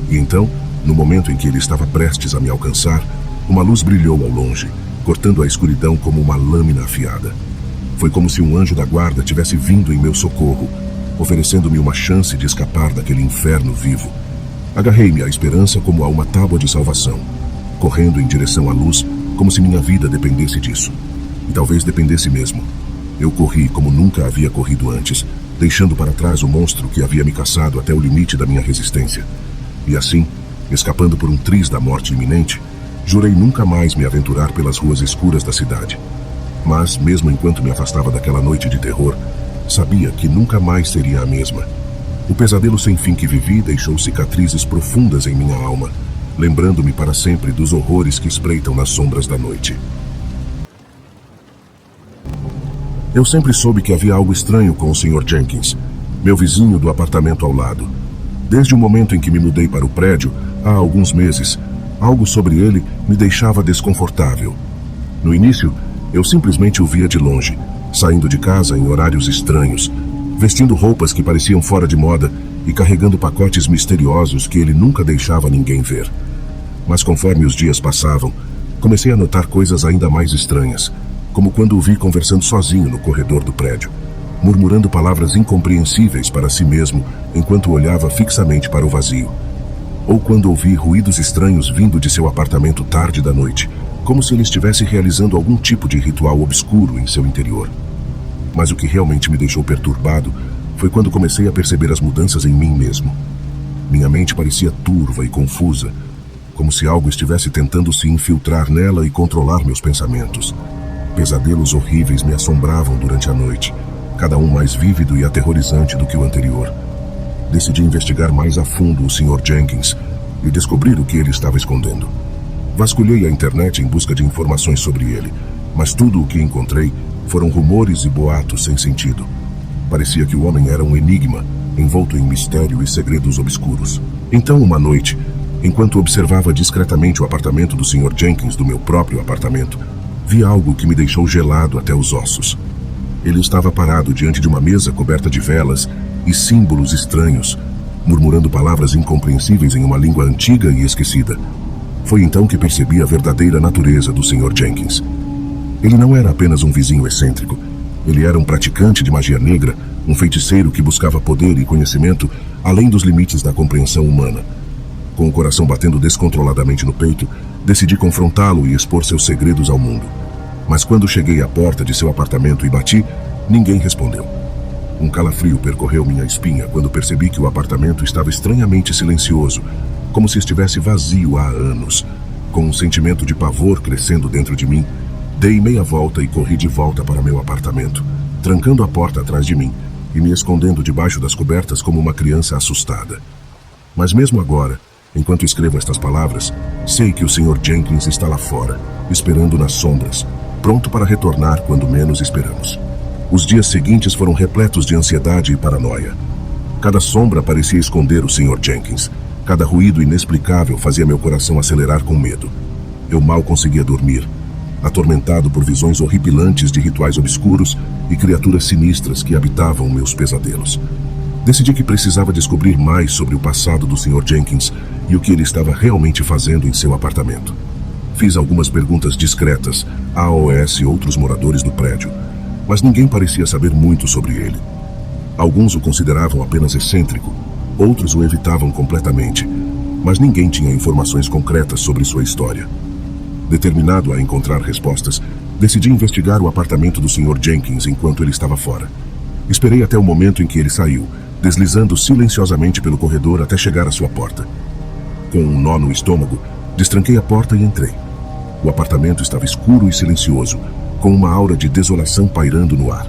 E então, no momento em que ele estava prestes a me alcançar, uma luz brilhou ao longe, cortando a escuridão como uma lâmina afiada. Foi como se um anjo da guarda tivesse vindo em meu socorro, oferecendo-me uma chance de escapar daquele inferno vivo. Agarrei-me à esperança como a uma tábua de salvação, correndo em direção à luz, como se minha vida dependesse disso. E talvez dependesse mesmo. Eu corri como nunca havia corrido antes, deixando para trás o monstro que havia me caçado até o limite da minha resistência. E assim, escapando por um triz da morte iminente, jurei nunca mais me aventurar pelas ruas escuras da cidade. Mas, mesmo enquanto me afastava daquela noite de terror, sabia que nunca mais seria a mesma. O pesadelo sem fim que vivi deixou cicatrizes profundas em minha alma, lembrando-me para sempre dos horrores que espreitam nas sombras da noite. Eu sempre soube que havia algo estranho com o Sr. Jenkins, meu vizinho do apartamento ao lado. Desde o momento em que me mudei para o prédio, há alguns meses, algo sobre ele me deixava desconfortável. No início, eu simplesmente o via de longe, saindo de casa em horários estranhos, vestindo roupas que pareciam fora de moda e carregando pacotes misteriosos que ele nunca deixava ninguém ver. Mas conforme os dias passavam, comecei a notar coisas ainda mais estranhas, como quando o vi conversando sozinho no corredor do prédio, murmurando palavras incompreensíveis para si mesmo enquanto olhava fixamente para o vazio. Ou quando ouvi ruídos estranhos vindo de seu apartamento tarde da noite, como se ele estivesse realizando algum tipo de ritual obscuro em seu interior. Mas o que realmente me deixou perturbado foi quando comecei a perceber as mudanças em mim mesmo. Minha mente parecia turva e confusa. como se algo estivesse tentando se infiltrar nela e controlar meus pensamentos. Pesadelos horríveis me assombravam durante a noite, cada um mais vívido e aterrorizante do que o anterior. Decidi investigar mais a fundo o Sr. Jenkins e descobrir o que ele estava escondendo. Vasculhei a internet em busca de informações sobre ele, mas tudo o que encontrei foram rumores e boatos sem sentido. Parecia que o homem era um enigma, envolto em mistério e segredos obscuros. Então, uma noite, enquanto observava discretamente o apartamento do Sr. Jenkins do meu próprio apartamento, vi algo que me deixou gelado até os ossos. Ele estava parado diante de uma mesa coberta de velas e símbolos estranhos, murmurando palavras incompreensíveis em uma língua antiga e esquecida. Foi então que percebi a verdadeira natureza do Sr. Jenkins. Ele não era apenas um vizinho excêntrico. Ele era um praticante de magia negra, um feiticeiro que buscava poder e conhecimento além dos limites da compreensão humana. Com o coração batendo descontroladamente no peito, decidi confrontá-lo e expor seus segredos ao mundo. Mas quando cheguei à porta de seu apartamento e bati, ninguém respondeu. Um calafrio percorreu minha espinha quando percebi que o apartamento estava estranhamente silencioso, como se estivesse vazio há anos. Com um sentimento de pavor crescendo dentro de mim, dei meia volta e corri de volta para meu apartamento, trancando a porta atrás de mim e me escondendo debaixo das cobertas como uma criança assustada. Mas mesmo agora, enquanto escrevo estas palavras, sei que o Sr. Jenkins está lá fora, esperando nas sombras, pronto para retornar quando menos esperamos. Os dias seguintes foram repletos de ansiedade e paranoia. Cada sombra parecia esconder o Sr. Jenkins. Cada ruído inexplicável fazia meu coração acelerar com medo. Eu mal conseguia dormir, atormentado por visões horripilantes de rituais obscuros e criaturas sinistras que habitavam meus pesadelos. Decidi que precisava descobrir mais sobre o passado do Sr. Jenkins e o que ele estava realmente fazendo em seu apartamento. Fiz algumas perguntas discretas a AOS e outros moradores do prédio, mas ninguém parecia saber muito sobre ele. Alguns o consideravam apenas excêntrico, outros o evitavam completamente, mas ninguém tinha informações concretas sobre sua história. Determinado a encontrar respostas, decidi investigar o apartamento do Sr. Jenkins enquanto ele estava fora. Esperei até o momento em que ele saiu, deslizando silenciosamente pelo corredor até chegar à sua porta. Com um nó no estômago, destranquei a porta e entrei. O apartamento estava escuro e silencioso, com uma aura de desolação pairando no ar.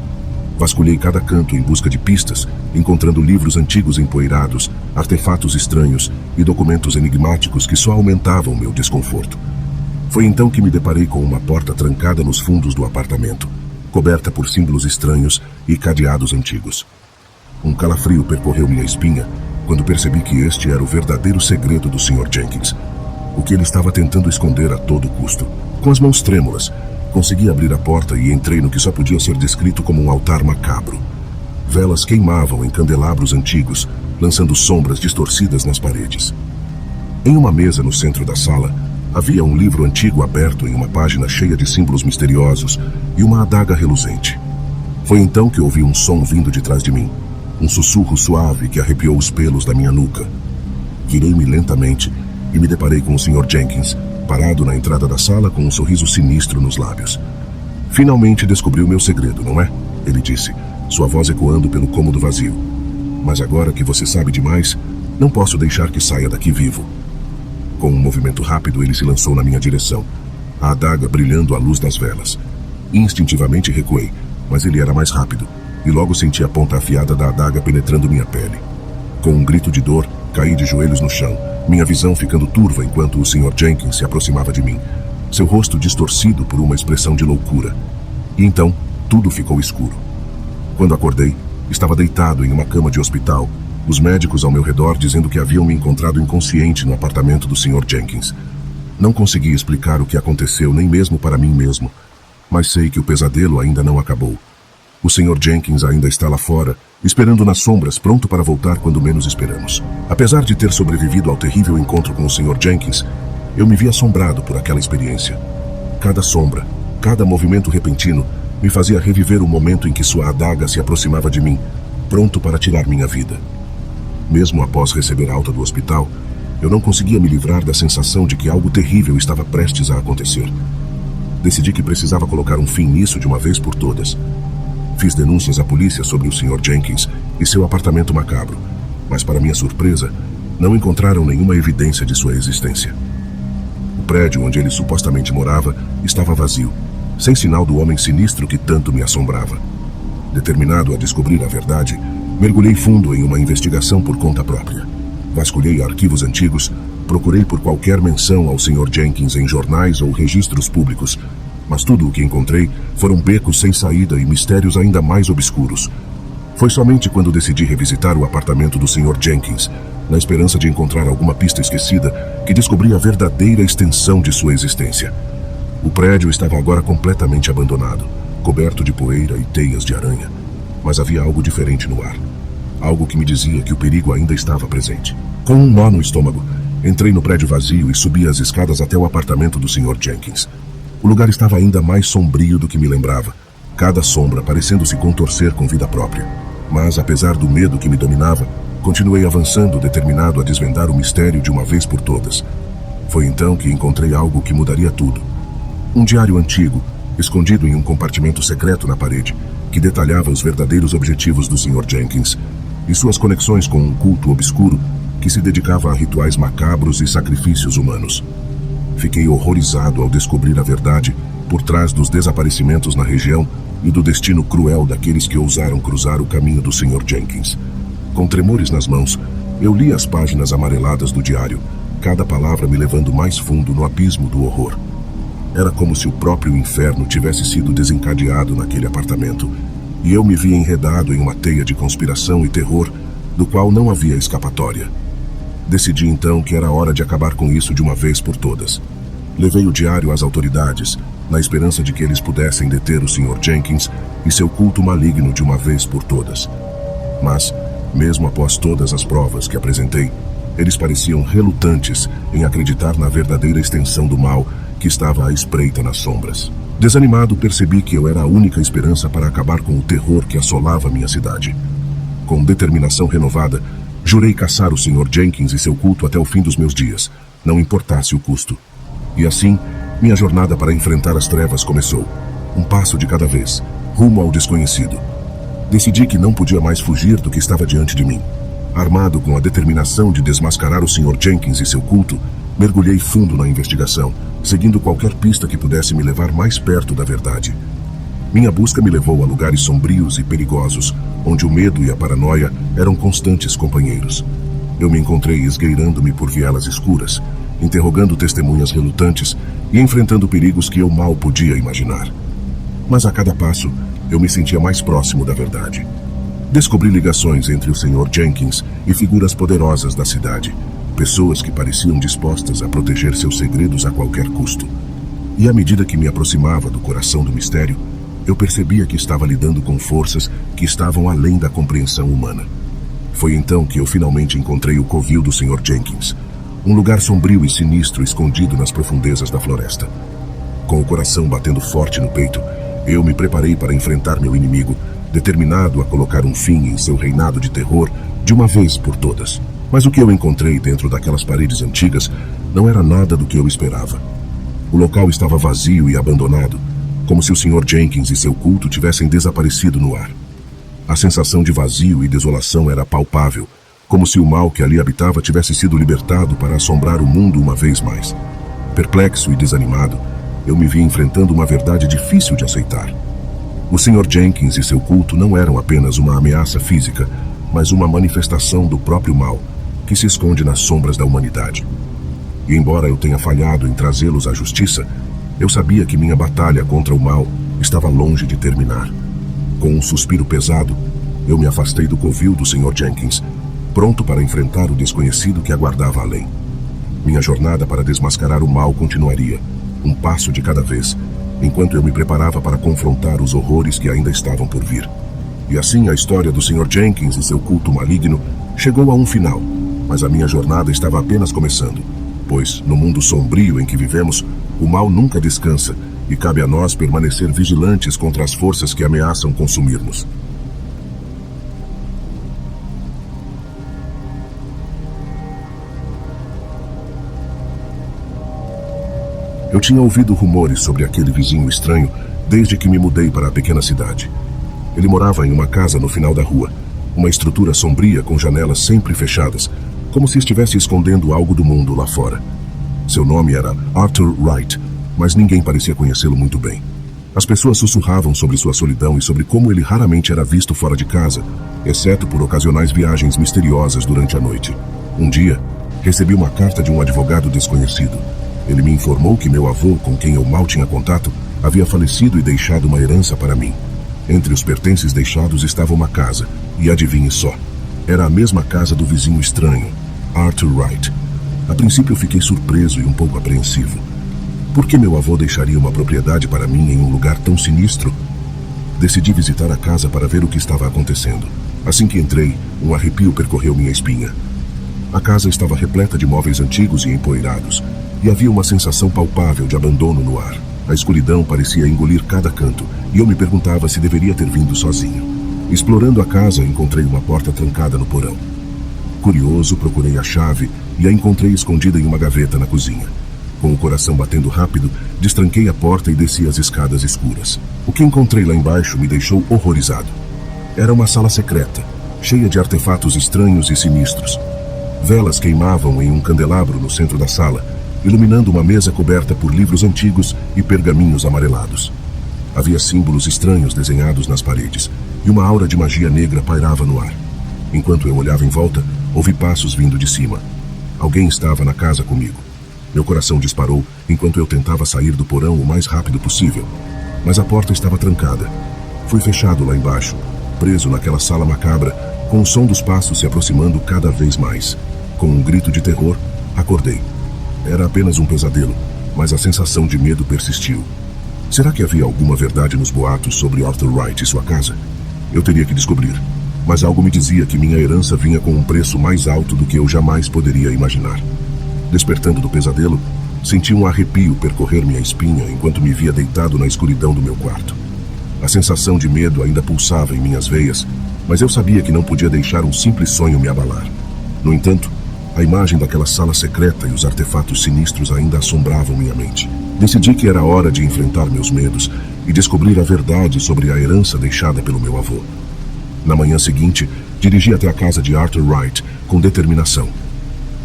Vasculhei cada canto em busca de pistas, encontrando livros antigos empoeirados, artefatos estranhos e documentos enigmáticos que só aumentavam meu desconforto. Foi então que me deparei com uma porta trancada nos fundos do apartamento, coberta por símbolos estranhos e cadeados antigos. Um calafrio percorreu minha espinha quando percebi que este era o verdadeiro segredo do Sr. Jenkins, o que ele estava tentando esconder a todo custo. Com as mãos trêmulas, consegui abrir a porta e entrei no que só podia ser descrito como um altar macabro. Velas queimavam em candelabros antigos, lançando sombras distorcidas nas paredes. Em uma mesa no centro da sala, havia um livro antigo aberto em uma página cheia de símbolos misteriosos e uma adaga reluzente. Foi então que ouvi um som vindo de trás de mim, um sussurro suave que arrepiou os pelos da minha nuca. Virei-me lentamente e me deparei com o Sr. Jenkins, parado na entrada da sala com um sorriso sinistro nos lábios. Finalmente descobriu meu segredo, não é? Ele disse, sua voz ecoando pelo cômodo vazio. Mas agora que você sabe demais, não posso deixar que saia daqui vivo. Com um movimento rápido, ele se lançou na minha direção, a adaga brilhando à luz das velas. Instintivamente recuei, mas ele era mais rápido, e logo senti a ponta afiada da adaga penetrando minha pele. Com um grito de dor, caí de joelhos no chão, minha visão ficando turva enquanto o Sr. Jenkins se aproximava de mim, seu rosto distorcido por uma expressão de loucura. E então, tudo ficou escuro. Quando acordei, estava deitado em uma cama de hospital, os médicos ao meu redor dizendo que haviam me encontrado inconsciente no apartamento do Sr. Jenkins. Não consegui explicar o que aconteceu nem mesmo para mim mesmo, mas sei que o pesadelo ainda não acabou. O Sr. Jenkins ainda está lá fora, esperando nas sombras, pronto para voltar quando menos esperamos. Apesar de ter sobrevivido ao terrível encontro com o Sr. Jenkins, eu me vi assombrado por aquela experiência. Cada sombra, cada movimento repentino, me fazia reviver o momento em que sua adaga se aproximava de mim, pronto para tirar minha vida. Mesmo após receber alta do hospital, eu não conseguia me livrar da sensação de que algo terrível estava prestes a acontecer. Decidi que precisava colocar um fim nisso de uma vez por todas. Fiz denúncias à polícia sobre o Sr. Jenkins e seu apartamento macabro, mas para minha surpresa, não encontraram nenhuma evidência de sua existência. prédio onde ele supostamente morava estava vazio, sem sinal do homem sinistro que tanto me assombrava. Determinado a descobrir a verdade, mergulhei fundo em uma investigação por conta própria. Vasculhei arquivos antigos, procurei por qualquer menção ao Sr. Jenkins em jornais ou registros públicos, mas tudo o que encontrei foram becos sem saída e mistérios ainda mais obscuros. Foi somente quando decidi revisitar o apartamento do Sr. Jenkins, na esperança de encontrar alguma pista esquecida, que descobri a verdadeira extensão de sua existência. O prédio estava agora completamente abandonado, coberto de poeira e teias de aranha, mas havia algo diferente no ar. Algo que me dizia que o perigo ainda estava presente. Com um nó no estômago, entrei no prédio vazio e subi as escadas até o apartamento do Sr. Jenkins. O lugar estava ainda mais sombrio do que me lembrava, cada sombra parecendo se contorcer com vida própria. Mas, apesar do medo que me dominava, continuei avançando, determinado a desvendar o mistério de uma vez por todas. Foi então que encontrei algo que mudaria tudo. Um diário antigo, escondido em um compartimento secreto na parede, que detalhava os verdadeiros objetivos do Sr. Jenkins e suas conexões com um culto obscuro que se dedicava a rituais macabros e sacrifícios humanos. Fiquei horrorizado ao descobrir a verdade por trás dos desaparecimentos na região e do destino cruel daqueles que ousaram cruzar o caminho do Sr. Jenkins. Com tremores nas mãos, eu li as páginas amareladas do diário, cada palavra me levando mais fundo no abismo do horror. Era como se o próprio inferno tivesse sido desencadeado naquele apartamento, e eu me via enredado em uma teia de conspiração e terror, do qual não havia escapatória. Decidi então que era hora de acabar com isso de uma vez por todas. Levei o diário às autoridades, na esperança de que eles pudessem deter o Sr. Jenkins e seu culto maligno de uma vez por todas. Mas, mesmo após todas as provas que apresentei, eles pareciam relutantes em acreditar na verdadeira extensão do mal que estava à espreita nas sombras. Desanimado, percebi que eu era a única esperança para acabar com o terror que assolava minha cidade. Com determinação renovada, jurei caçar o Sr. Jenkins e seu culto até o fim dos meus dias, não importasse o custo. E assim, minha jornada para enfrentar as trevas começou, um passo de cada vez, rumo ao desconhecido. Decidi que não podia mais fugir do que estava diante de mim. Armado com a determinação de desmascarar o Sr. Jenkins e seu culto, mergulhei fundo na investigação, seguindo qualquer pista que pudesse me levar mais perto da verdade. Minha busca me levou a lugares sombrios e perigosos, onde o medo e a paranoia eram constantes companheiros. Eu me encontrei esgueirando-me por vielas escuras, interrogando testemunhas relutantes e enfrentando perigos que eu mal podia imaginar. Mas a cada passo, eu me sentia mais próximo da verdade. Descobri ligações entre o Sr. Jenkins e figuras poderosas da cidade, pessoas que pareciam dispostas a proteger seus segredos a qualquer custo. E à medida que me aproximava do coração do mistério, eu percebia que estava lidando com forças que estavam além da compreensão humana. Foi então que eu finalmente encontrei o covil do Sr. Jenkins, um lugar sombrio e sinistro escondido nas profundezas da floresta. Com o coração batendo forte no peito, eu me preparei para enfrentar meu inimigo, determinado a colocar um fim em seu reinado de terror de uma vez por todas. Mas o que eu encontrei dentro daquelas paredes antigas não era nada do que eu esperava. O local estava vazio e abandonado, como se o Sr. Jenkins e seu culto tivessem desaparecido no ar. A sensação de vazio e desolação era palpável, como se o mal que ali habitava tivesse sido libertado para assombrar o mundo uma vez mais. Perplexo e desanimado, eu me vi enfrentando uma verdade difícil de aceitar. O Sr. Jenkins e seu culto não eram apenas uma ameaça física, mas uma manifestação do próprio mal, que se esconde nas sombras da humanidade. E embora eu tenha falhado em trazê-los à justiça, eu sabia que minha batalha contra o mal estava longe de terminar. Com um suspiro pesado, eu me afastei do covil do Sr. Jenkins, pronto para enfrentar o desconhecido que aguardava além. Minha jornada para desmascarar o mal continuaria, um passo de cada vez, enquanto eu me preparava para confrontar os horrores que ainda estavam por vir. E assim a história do Sr. Jenkins e seu culto maligno chegou a um final, mas a minha jornada estava apenas começando, pois, no mundo sombrio em que vivemos, o mal nunca descansa e cabe a nós permanecer vigilantes contra as forças que ameaçam consumir-nos. Eu tinha ouvido rumores sobre aquele vizinho estranho desde que me mudei para a pequena cidade. Ele morava em uma casa no final da rua, uma estrutura sombria com janelas sempre fechadas, como se estivesse escondendo algo do mundo lá fora. Seu nome era Arthur Wright, mas ninguém parecia conhecê-lo muito bem. As pessoas sussurravam sobre sua solidão e sobre como ele raramente era visto fora de casa, exceto por ocasionais viagens misteriosas durante a noite. Um dia, recebi uma carta de um advogado desconhecido. Ele me informou que meu avô, com quem eu mal tinha contato, havia falecido e deixado uma herança para mim. Entre os pertences deixados estava uma casa, e adivinhe só, era a mesma casa do vizinho estranho, Arthur Wright. A princípio eu fiquei surpreso e um pouco apreensivo. Por que meu avô deixaria uma propriedade para mim em um lugar tão sinistro? Decidi visitar a casa para ver o que estava acontecendo. Assim que entrei, um arrepio percorreu minha espinha. A casa estava repleta de móveis antigos e empoeirados, e havia uma sensação palpável de abandono no ar. A escuridão parecia engolir cada canto, e eu me perguntava se deveria ter vindo sozinho. Explorando a casa, encontrei uma porta trancada no porão. Curioso, procurei a chave e a encontrei escondida em uma gaveta na cozinha. Com o coração batendo rápido, destranquei a porta e desci as escadas escuras. O que encontrei lá embaixo me deixou horrorizado. Era uma sala secreta, cheia de artefatos estranhos e sinistros. Velas queimavam em um candelabro no centro da sala, iluminando uma mesa coberta por livros antigos e pergaminhos amarelados. Havia símbolos estranhos desenhados nas paredes, e uma aura de magia negra pairava no ar. Enquanto eu olhava em volta, ouvi passos vindo de cima. Alguém estava na casa comigo. Meu coração disparou enquanto eu tentava sair do porão o mais rápido possível. Mas a porta estava trancada. Fui fechado lá embaixo, preso naquela sala macabra, com o som dos passos se aproximando cada vez mais. Com um grito de terror, acordei. Era apenas um pesadelo, mas a sensação de medo persistiu. Será que havia alguma verdade nos boatos sobre Arthur Wright e sua casa? Eu teria que descobrir, mas algo me dizia que minha herança vinha com um preço mais alto do que eu jamais poderia imaginar. Despertando do pesadelo, senti um arrepio percorrer minha espinha enquanto me via deitado na escuridão do meu quarto. A sensação de medo ainda pulsava em minhas veias, mas eu sabia que não podia deixar um simples sonho me abalar. No entanto, a imagem daquela sala secreta e os artefatos sinistros ainda assombravam minha mente. Decidi que era hora de enfrentar meus medos e descobrir a verdade sobre a herança deixada pelo meu avô. Na manhã seguinte, dirigi até a casa de Arthur Wright com determinação.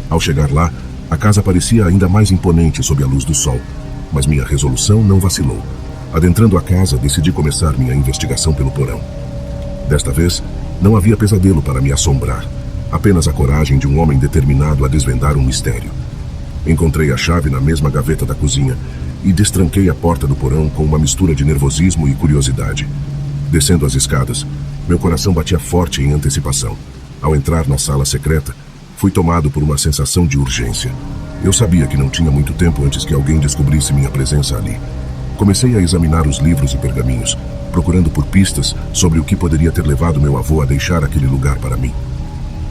Ao chegar lá, a casa parecia ainda mais imponente sob a luz do sol, mas minha resolução não vacilou. Adentrando a casa, decidi começar minha investigação pelo porão. Desta vez, não havia pesadelo para me assombrar, apenas a coragem de um homem determinado a desvendar um mistério. Encontrei a chave na mesma gaveta da cozinha e destranquei a porta do porão com uma mistura de nervosismo e curiosidade. Descendo as escadas, meu coração batia forte em antecipação. Ao entrar na sala secreta, fui tomado por uma sensação de urgência. Eu sabia que não tinha muito tempo antes que alguém descobrisse minha presença ali. Comecei a examinar os livros e pergaminhos, procurando por pistas sobre o que poderia ter levado meu avô a deixar aquele lugar para mim.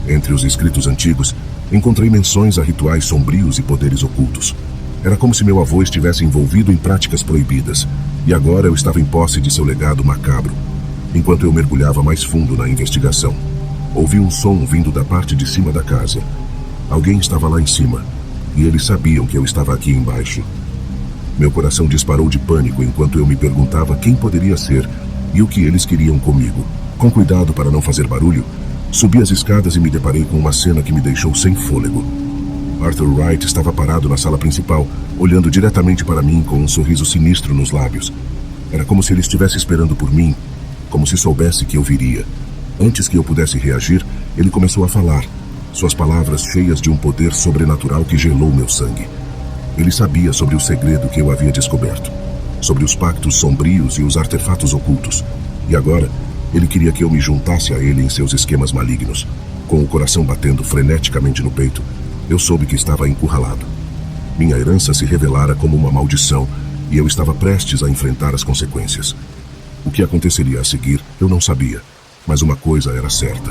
Entre os escritos antigos, encontrei menções a rituais sombrios e poderes ocultos. Era como se meu avô estivesse envolvido em práticas proibidas, e agora eu estava em posse de seu legado macabro. Enquanto eu mergulhava mais fundo na investigação, ouvi um som vindo da parte de cima da casa. Alguém estava lá em cima, e eles sabiam que eu estava aqui embaixo. Meu coração disparou de pânico enquanto eu me perguntava quem poderia ser e o que eles queriam comigo. Com cuidado para não fazer barulho, subi as escadas e me deparei com uma cena que me deixou sem fôlego. Arthur Wright estava parado na sala principal, olhando diretamente para mim com um sorriso sinistro nos lábios. Era como se ele estivesse esperando por mim, como se soubesse que eu viria. Antes que eu pudesse reagir, ele começou a falar, suas palavras cheias de um poder sobrenatural que gelou meu sangue. Ele sabia sobre o segredo que eu havia descoberto, sobre os pactos sombrios e os artefatos ocultos, e agora ele queria que eu me juntasse a ele em seus esquemas malignos. Com o coração batendo freneticamente no peito, eu soube que estava encurralado. Minha herança se revelara como uma maldição e eu estava prestes a enfrentar as consequências. O que aconteceria a seguir, eu não sabia, mas uma coisa era certa.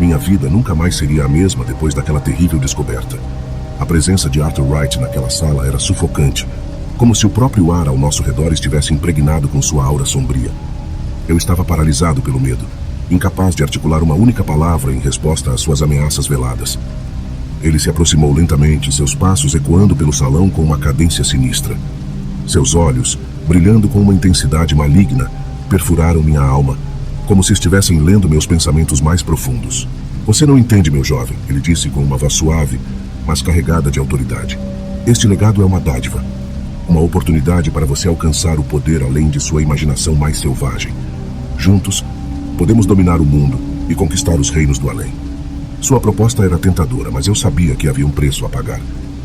Minha vida nunca mais seria a mesma depois daquela terrível descoberta. A presença de Arthur Wright naquela sala era sufocante, como se o próprio ar ao nosso redor estivesse impregnado com sua aura sombria. Eu estava paralisado pelo medo, incapaz de articular uma única palavra em resposta às suas ameaças veladas. Ele se aproximou lentamente, seus passos ecoando pelo salão com uma cadência sinistra. Seus olhos, brilhando com uma intensidade maligna, perfuraram minha alma, como se estivessem lendo meus pensamentos mais profundos. "Você não entende, meu jovem", ele disse com uma voz suave, mas carregada de autoridade. Este legado é uma dádiva, uma oportunidade para você alcançar o poder além de sua imaginação mais selvagem. Juntos, podemos dominar o mundo e conquistar os reinos do além. Sua proposta era tentadora, mas eu sabia que havia um preço a pagar.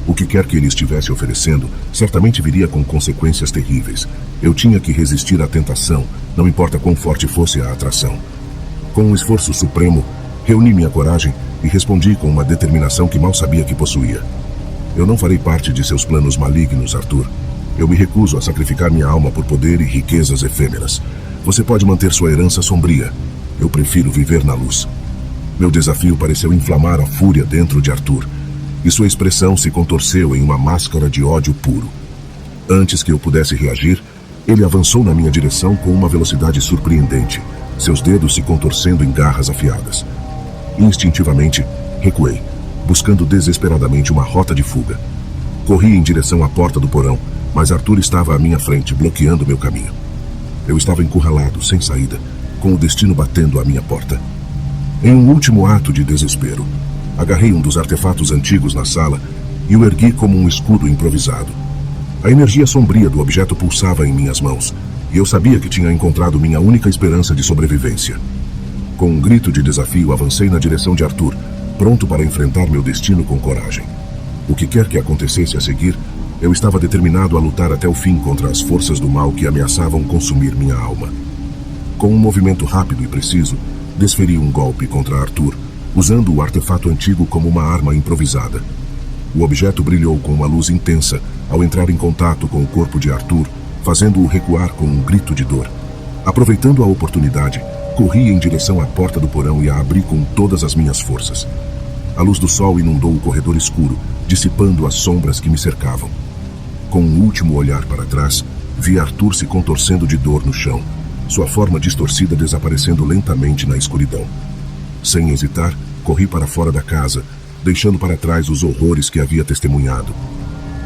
O que quer que ele estivesse oferecendo, certamente viria com consequências terríveis. Eu tinha que resistir à tentação, não importa quão forte fosse a atração. Com um esforço supremo, reuni minha coragem e respondi com uma determinação que mal sabia que possuía. Eu não farei parte de seus planos malignos, Arthur. Eu me recuso a sacrificar minha alma por poder e riquezas efêmeras. Você pode manter sua herança sombria. Eu prefiro viver na luz. Meu desafio pareceu inflamar a fúria dentro de Arthur, e sua expressão se contorceu em uma máscara de ódio puro. Antes que eu pudesse reagir, ele avançou na minha direção com uma velocidade surpreendente, seus dedos se contorcendo em garras afiadas. Instintivamente, recuei, buscando desesperadamente uma rota de fuga. Corri em direção à porta do porão, mas Arthur estava à minha frente, bloqueando meu caminho. Eu estava encurralado, sem saída, com o destino batendo à minha porta. Em um último ato de desespero, agarrei um dos artefatos antigos na sala e o ergui como um escudo improvisado. A energia sombria do objeto pulsava em minhas mãos, e eu sabia que tinha encontrado minha única esperança de sobrevivência. Com um grito de desafio, avancei na direção de Arthur, pronto para enfrentar meu destino com coragem. O que quer que acontecesse a seguir, eu estava determinado a lutar até o fim contra as forças do mal que ameaçavam consumir minha alma. Com um movimento rápido e preciso, desferi um golpe contra Arthur, usando o artefato antigo como uma arma improvisada. O objeto brilhou com uma luz intensa ao entrar em contato com o corpo de Arthur, fazendo-o recuar com um grito de dor. Aproveitando a oportunidade, corri em direção à porta do porão e a abri com todas as minhas forças. A luz do sol inundou o corredor escuro, dissipando as sombras que me cercavam. Com um último olhar para trás, vi Arthur se contorcendo de dor no chão, sua forma distorcida desaparecendo lentamente na escuridão. Sem hesitar, corri para fora da casa, deixando para trás os horrores que havia testemunhado.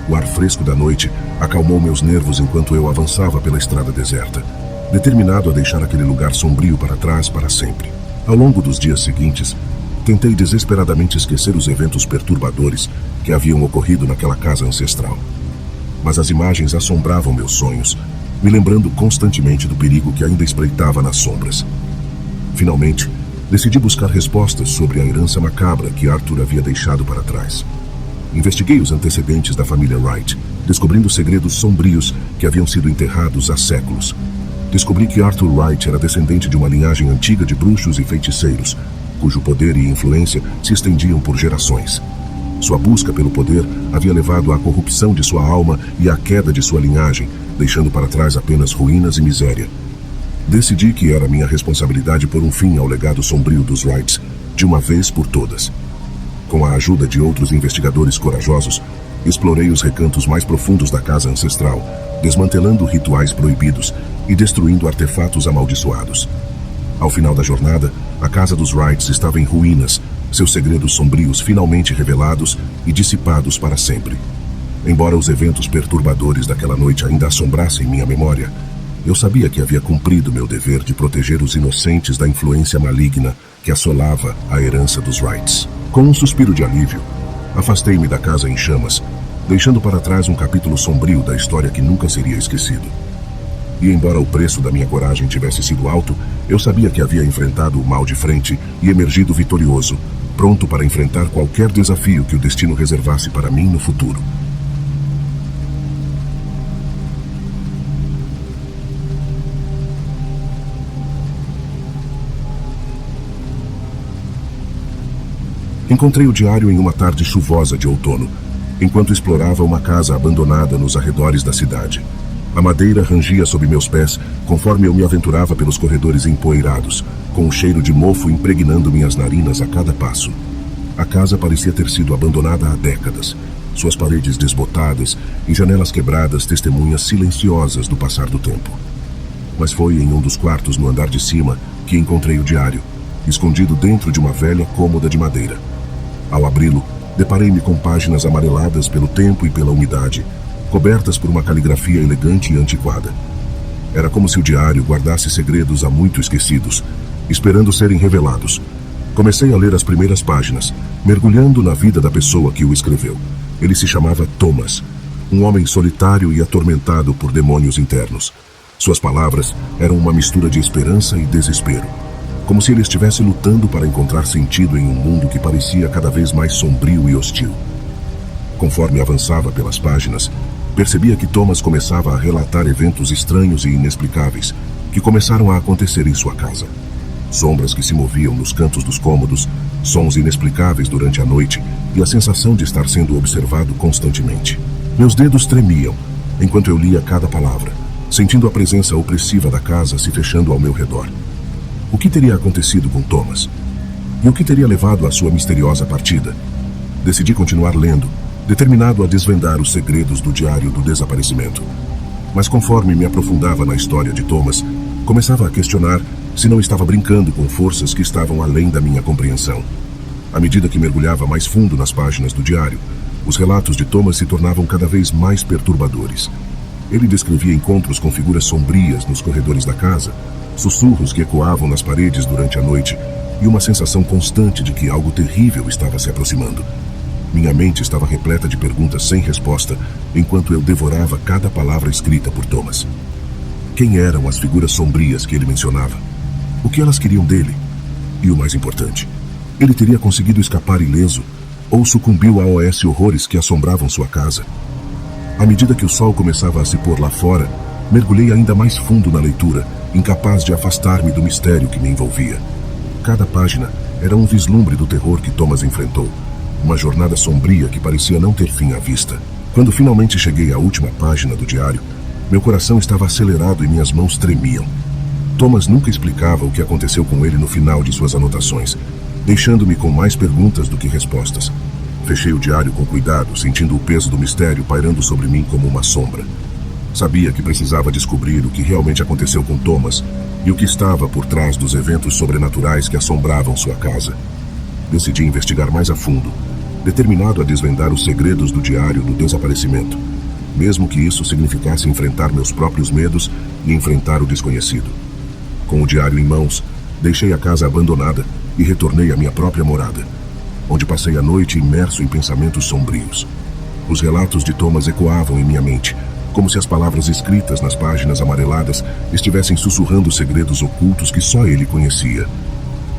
O ar fresco da noite acalmou meus nervos enquanto eu avançava pela estrada deserta, determinado a deixar aquele lugar sombrio para trás para sempre. Ao longo dos dias seguintes, tentei desesperadamente esquecer os eventos perturbadores que haviam ocorrido naquela casa ancestral. Mas as imagens assombravam meus sonhos, me lembrando constantemente do perigo que ainda espreitava nas sombras. Finalmente, decidi buscar respostas sobre a herança macabra que Arthur havia deixado para trás. Investiguei os antecedentes da família Wright, descobrindo segredos sombrios que haviam sido enterrados há séculos. Descobri que Arthur Wright era descendente de uma linhagem antiga de bruxos e feiticeiros, cujo poder e influência se estendiam por gerações. Sua busca pelo poder havia levado à corrupção de sua alma e à queda de sua linhagem, deixando para trás apenas ruínas e miséria. Decidi que era minha responsabilidade pôr um fim ao legado sombrio dos Wrights, de uma vez por todas. Com a ajuda de outros investigadores corajosos, explorei os recantos mais profundos da casa ancestral, desmantelando rituais proibidos e destruindo artefatos amaldiçoados. Ao final da jornada, a casa dos Wrights estava em ruínas, seus segredos sombrios finalmente revelados e dissipados para sempre. Embora os eventos perturbadores daquela noite ainda assombrassem minha memória, eu sabia que havia cumprido meu dever de proteger os inocentes da influência maligna que assolava a herança dos Wrights. Com um suspiro de alívio, afastei-me da casa em chamas, deixando para trás um capítulo sombrio da história que nunca seria esquecido. E embora o preço da minha coragem tivesse sido alto, eu sabia que havia enfrentado o mal de frente e emergido vitorioso, pronto para enfrentar qualquer desafio que o destino reservasse para mim no futuro. Encontrei o diário em uma tarde chuvosa de outono, enquanto explorava uma casa abandonada nos arredores da cidade. A madeira rangia sob meus pés conforme eu me aventurava pelos corredores empoeirados, com o cheiro de mofo impregnando minhas narinas a cada passo. A casa parecia ter sido abandonada há décadas, suas paredes desbotadas e janelas quebradas testemunhas silenciosas do passar do tempo. Mas foi em um dos quartos no andar de cima que encontrei o diário, escondido dentro de uma velha cômoda de madeira. Ao abri-lo, deparei-me com páginas amareladas pelo tempo e pela umidade, cobertas por uma caligrafia elegante e antiquada. Era como se o diário guardasse segredos há muito esquecidos, esperando serem revelados. Comecei a ler as primeiras páginas, mergulhando na vida da pessoa que o escreveu. Ele se chamava Thomas, um homem solitário e atormentado por demônios internos. Suas palavras eram uma mistura de esperança e desespero, como se ele estivesse lutando para encontrar sentido em um mundo que parecia cada vez mais sombrio e hostil. Conforme avançava pelas páginas, percebia que Thomas começava a relatar eventos estranhos e inexplicáveis que começaram a acontecer em sua casa. Sombras que se moviam nos cantos dos cômodos, sons inexplicáveis durante a noite e a sensação de estar sendo observado constantemente. Meus dedos tremiam enquanto eu lia cada palavra, sentindo a presença opressiva da casa se fechando ao meu redor. O que teria acontecido com Thomas? E o que teria levado à sua misteriosa partida? Decidi continuar lendo, determinado a desvendar os segredos do diário do desaparecimento. Mas conforme me aprofundava na história de Thomas, começava a questionar se não estava brincando com forças que estavam além da minha compreensão. À medida que mergulhava mais fundo nas páginas do diário, os relatos de Thomas se tornavam cada vez mais perturbadores. Ele descrevia encontros com figuras sombrias nos corredores da casa, sussurros que ecoavam nas paredes durante a noite e uma sensação constante de que algo terrível estava se aproximando. Minha mente estava repleta de perguntas sem resposta enquanto eu devorava cada palavra escrita por Thomas. Quem eram as figuras sombrias que ele mencionava? O que elas queriam dele? E o mais importante, ele teria conseguido escapar ileso ou sucumbiu a horrores que assombravam sua casa? À medida que o sol começava a se pôr lá fora, mergulhei ainda mais fundo na leitura, incapaz de afastar-me do mistério que me envolvia. Cada página era um vislumbre do terror que Thomas enfrentou, uma jornada sombria que parecia não ter fim à vista. Quando finalmente cheguei à última página do diário, meu coração estava acelerado e minhas mãos tremiam. Thomas nunca explicava o que aconteceu com ele no final de suas anotações, deixando-me com mais perguntas do que respostas. Fechei o diário com cuidado, sentindo o peso do mistério pairando sobre mim como uma sombra. Sabia que precisava descobrir o que realmente aconteceu com Thomas e o que estava por trás dos eventos sobrenaturais que assombravam sua casa. Decidi investigar mais a fundo, determinado a desvendar os segredos do diário do desaparecimento, mesmo que isso significasse enfrentar meus próprios medos e enfrentar o desconhecido. Com o diário em mãos, deixei a casa abandonada e retornei à minha própria morada, onde passei a noite imerso em pensamentos sombrios. Os relatos de Thomas ecoavam em minha mente, como se as palavras escritas nas páginas amareladas estivessem sussurrando segredos ocultos que só ele conhecia.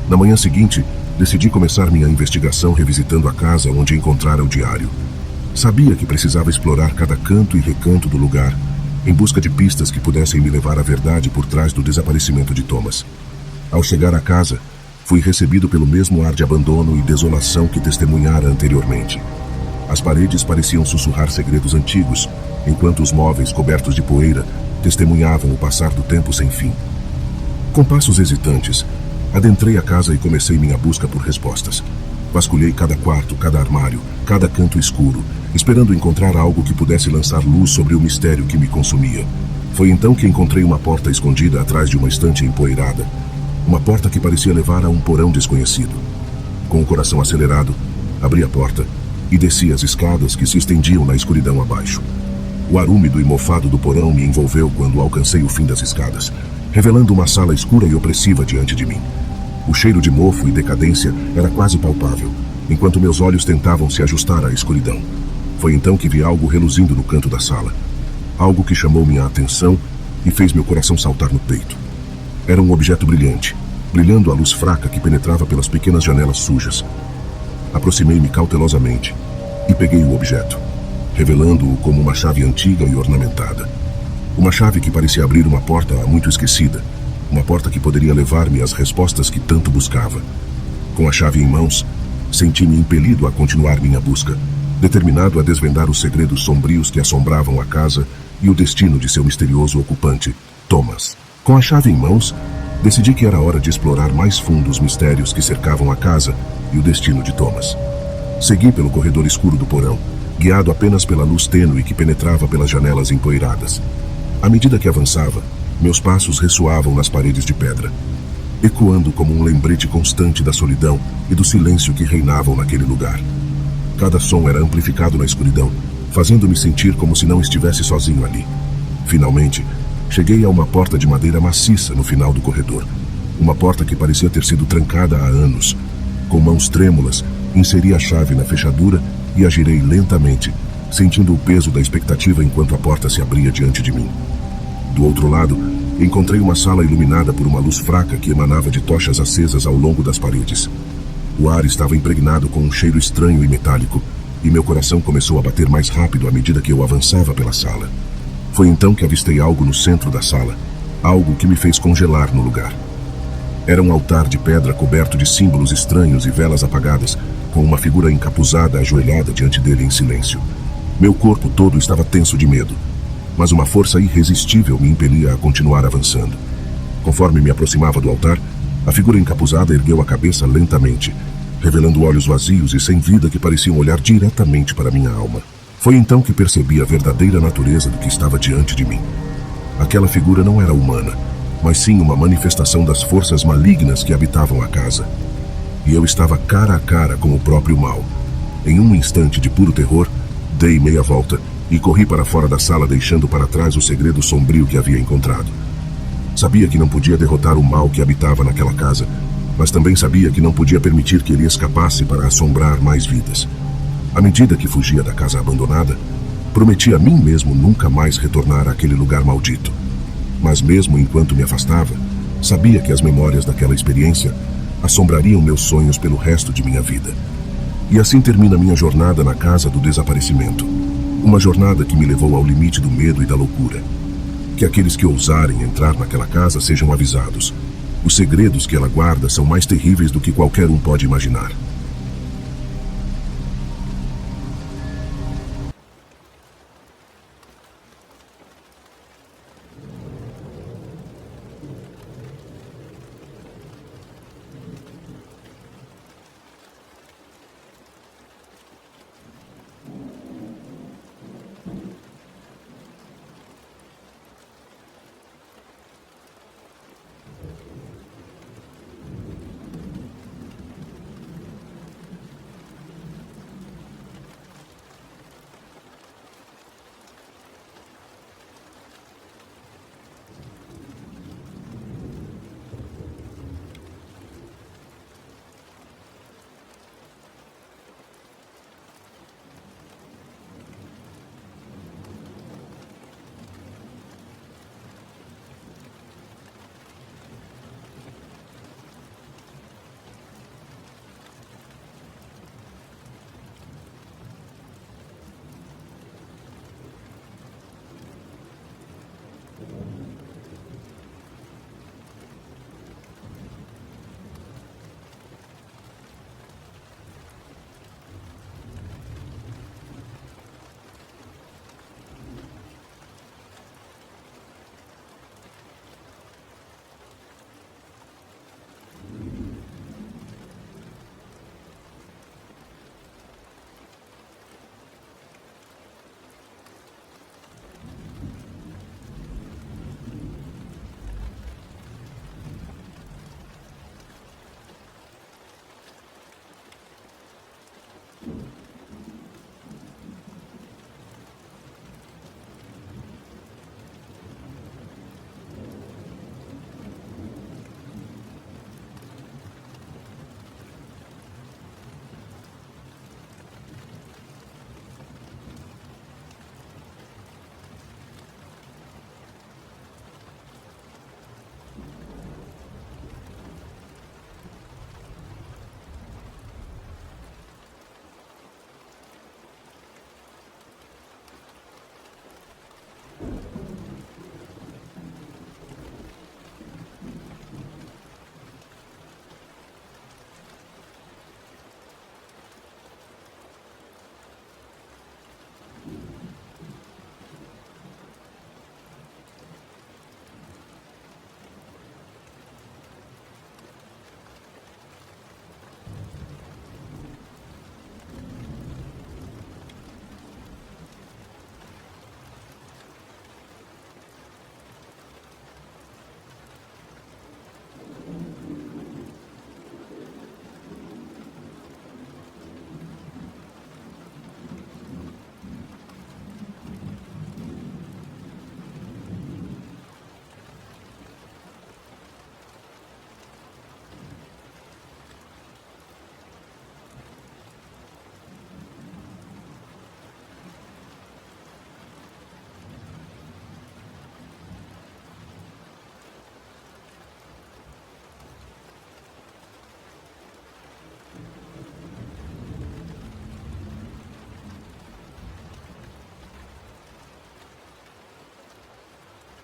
Na manhã seguinte, decidi começar minha investigação revisitando a casa onde encontrara o diário. Sabia que precisava explorar cada canto e recanto do lugar, em busca de pistas que pudessem me levar à verdade por trás do desaparecimento de Thomas. Ao chegar à casa, fui recebido pelo mesmo ar de abandono e desolação que testemunhara anteriormente. As paredes pareciam sussurrar segredos antigos, enquanto os móveis cobertos de poeira testemunhavam o passar do tempo sem fim. Com passos hesitantes, adentrei a casa e comecei minha busca por respostas. Vasculhei cada quarto, cada armário, cada canto escuro, esperando encontrar algo que pudesse lançar luz sobre o mistério que me consumia. Foi então que encontrei uma porta escondida atrás de uma estante empoeirada. Uma porta que parecia levar a um porão desconhecido. Com o coração acelerado, abri a porta e desci as escadas que se estendiam na escuridão abaixo. O ar úmido e mofado do porão me envolveu quando alcancei o fim das escadas, revelando uma sala escura e opressiva diante de mim. O cheiro de mofo e decadência era quase palpável, enquanto meus olhos tentavam se ajustar à escuridão. Foi então que vi algo reluzindo no canto da sala. Algo que chamou minha atenção e fez meu coração saltar no peito. Era um objeto brilhante, brilhando à luz fraca que penetrava pelas pequenas janelas sujas. Aproximei-me cautelosamente e peguei o objeto, revelando-o como uma chave antiga e ornamentada. Uma chave que parecia abrir uma porta há muito esquecida, uma porta que poderia levar-me às respostas que tanto buscava. Com a chave em mãos, senti-me impelido a continuar minha busca, determinado a desvendar os segredos sombrios que assombravam a casa e o destino de seu misterioso ocupante, Thomas. Com a chave em mãos, decidi que era hora de explorar mais fundo os mistérios que cercavam a casa e o destino de Thomas. Segui pelo corredor escuro do porão, guiado apenas pela luz tênue que penetrava pelas janelas empoeiradas. À medida que avançava, meus passos ressoavam nas paredes de pedra, ecoando como um lembrete constante da solidão e do silêncio que reinavam naquele lugar. Cada som era amplificado na escuridão, fazendo-me sentir como se não estivesse sozinho ali. Finalmente, cheguei a uma porta de madeira maciça no final do corredor. Uma porta que parecia ter sido trancada há anos. Com mãos trêmulas, inseri a chave na fechadura e a girei lentamente, sentindo o peso da expectativa enquanto a porta se abria diante de mim. Do outro lado, encontrei uma sala iluminada por uma luz fraca que emanava de tochas acesas ao longo das paredes. O ar estava impregnado com um cheiro estranho e metálico, e meu coração começou a bater mais rápido à medida que eu avançava pela sala. Foi então que avistei algo no centro da sala, algo que me fez congelar no lugar. Era um altar de pedra coberto de símbolos estranhos e velas apagadas, com uma figura encapuzada ajoelhada diante dele em silêncio. Meu corpo todo estava tenso de medo, mas uma força irresistível me impelia a continuar avançando. Conforme me aproximava do altar, a figura encapuzada ergueu a cabeça lentamente, revelando olhos vazios e sem vida que pareciam olhar diretamente para minha alma. Foi então que percebi a verdadeira natureza do que estava diante de mim. Aquela figura não era humana, mas sim uma manifestação das forças malignas que habitavam a casa. E eu estava cara a cara com o próprio mal. Em um instante de puro terror, dei meia volta e corri para fora da sala, deixando para trás o segredo sombrio que havia encontrado. Sabia que não podia derrotar o mal que habitava naquela casa, mas também sabia que não podia permitir que ele escapasse para assombrar mais vidas. À medida que fugia da casa abandonada, prometi a mim mesmo nunca mais retornar àquele lugar maldito. Mas mesmo enquanto me afastava, sabia que as memórias daquela experiência assombrariam meus sonhos pelo resto de minha vida. E assim termina minha jornada na casa do desaparecimento. Uma jornada que me levou ao limite do medo e da loucura. Que aqueles que ousarem entrar naquela casa sejam avisados. Os segredos que ela guarda são mais terríveis do que qualquer um pode imaginar.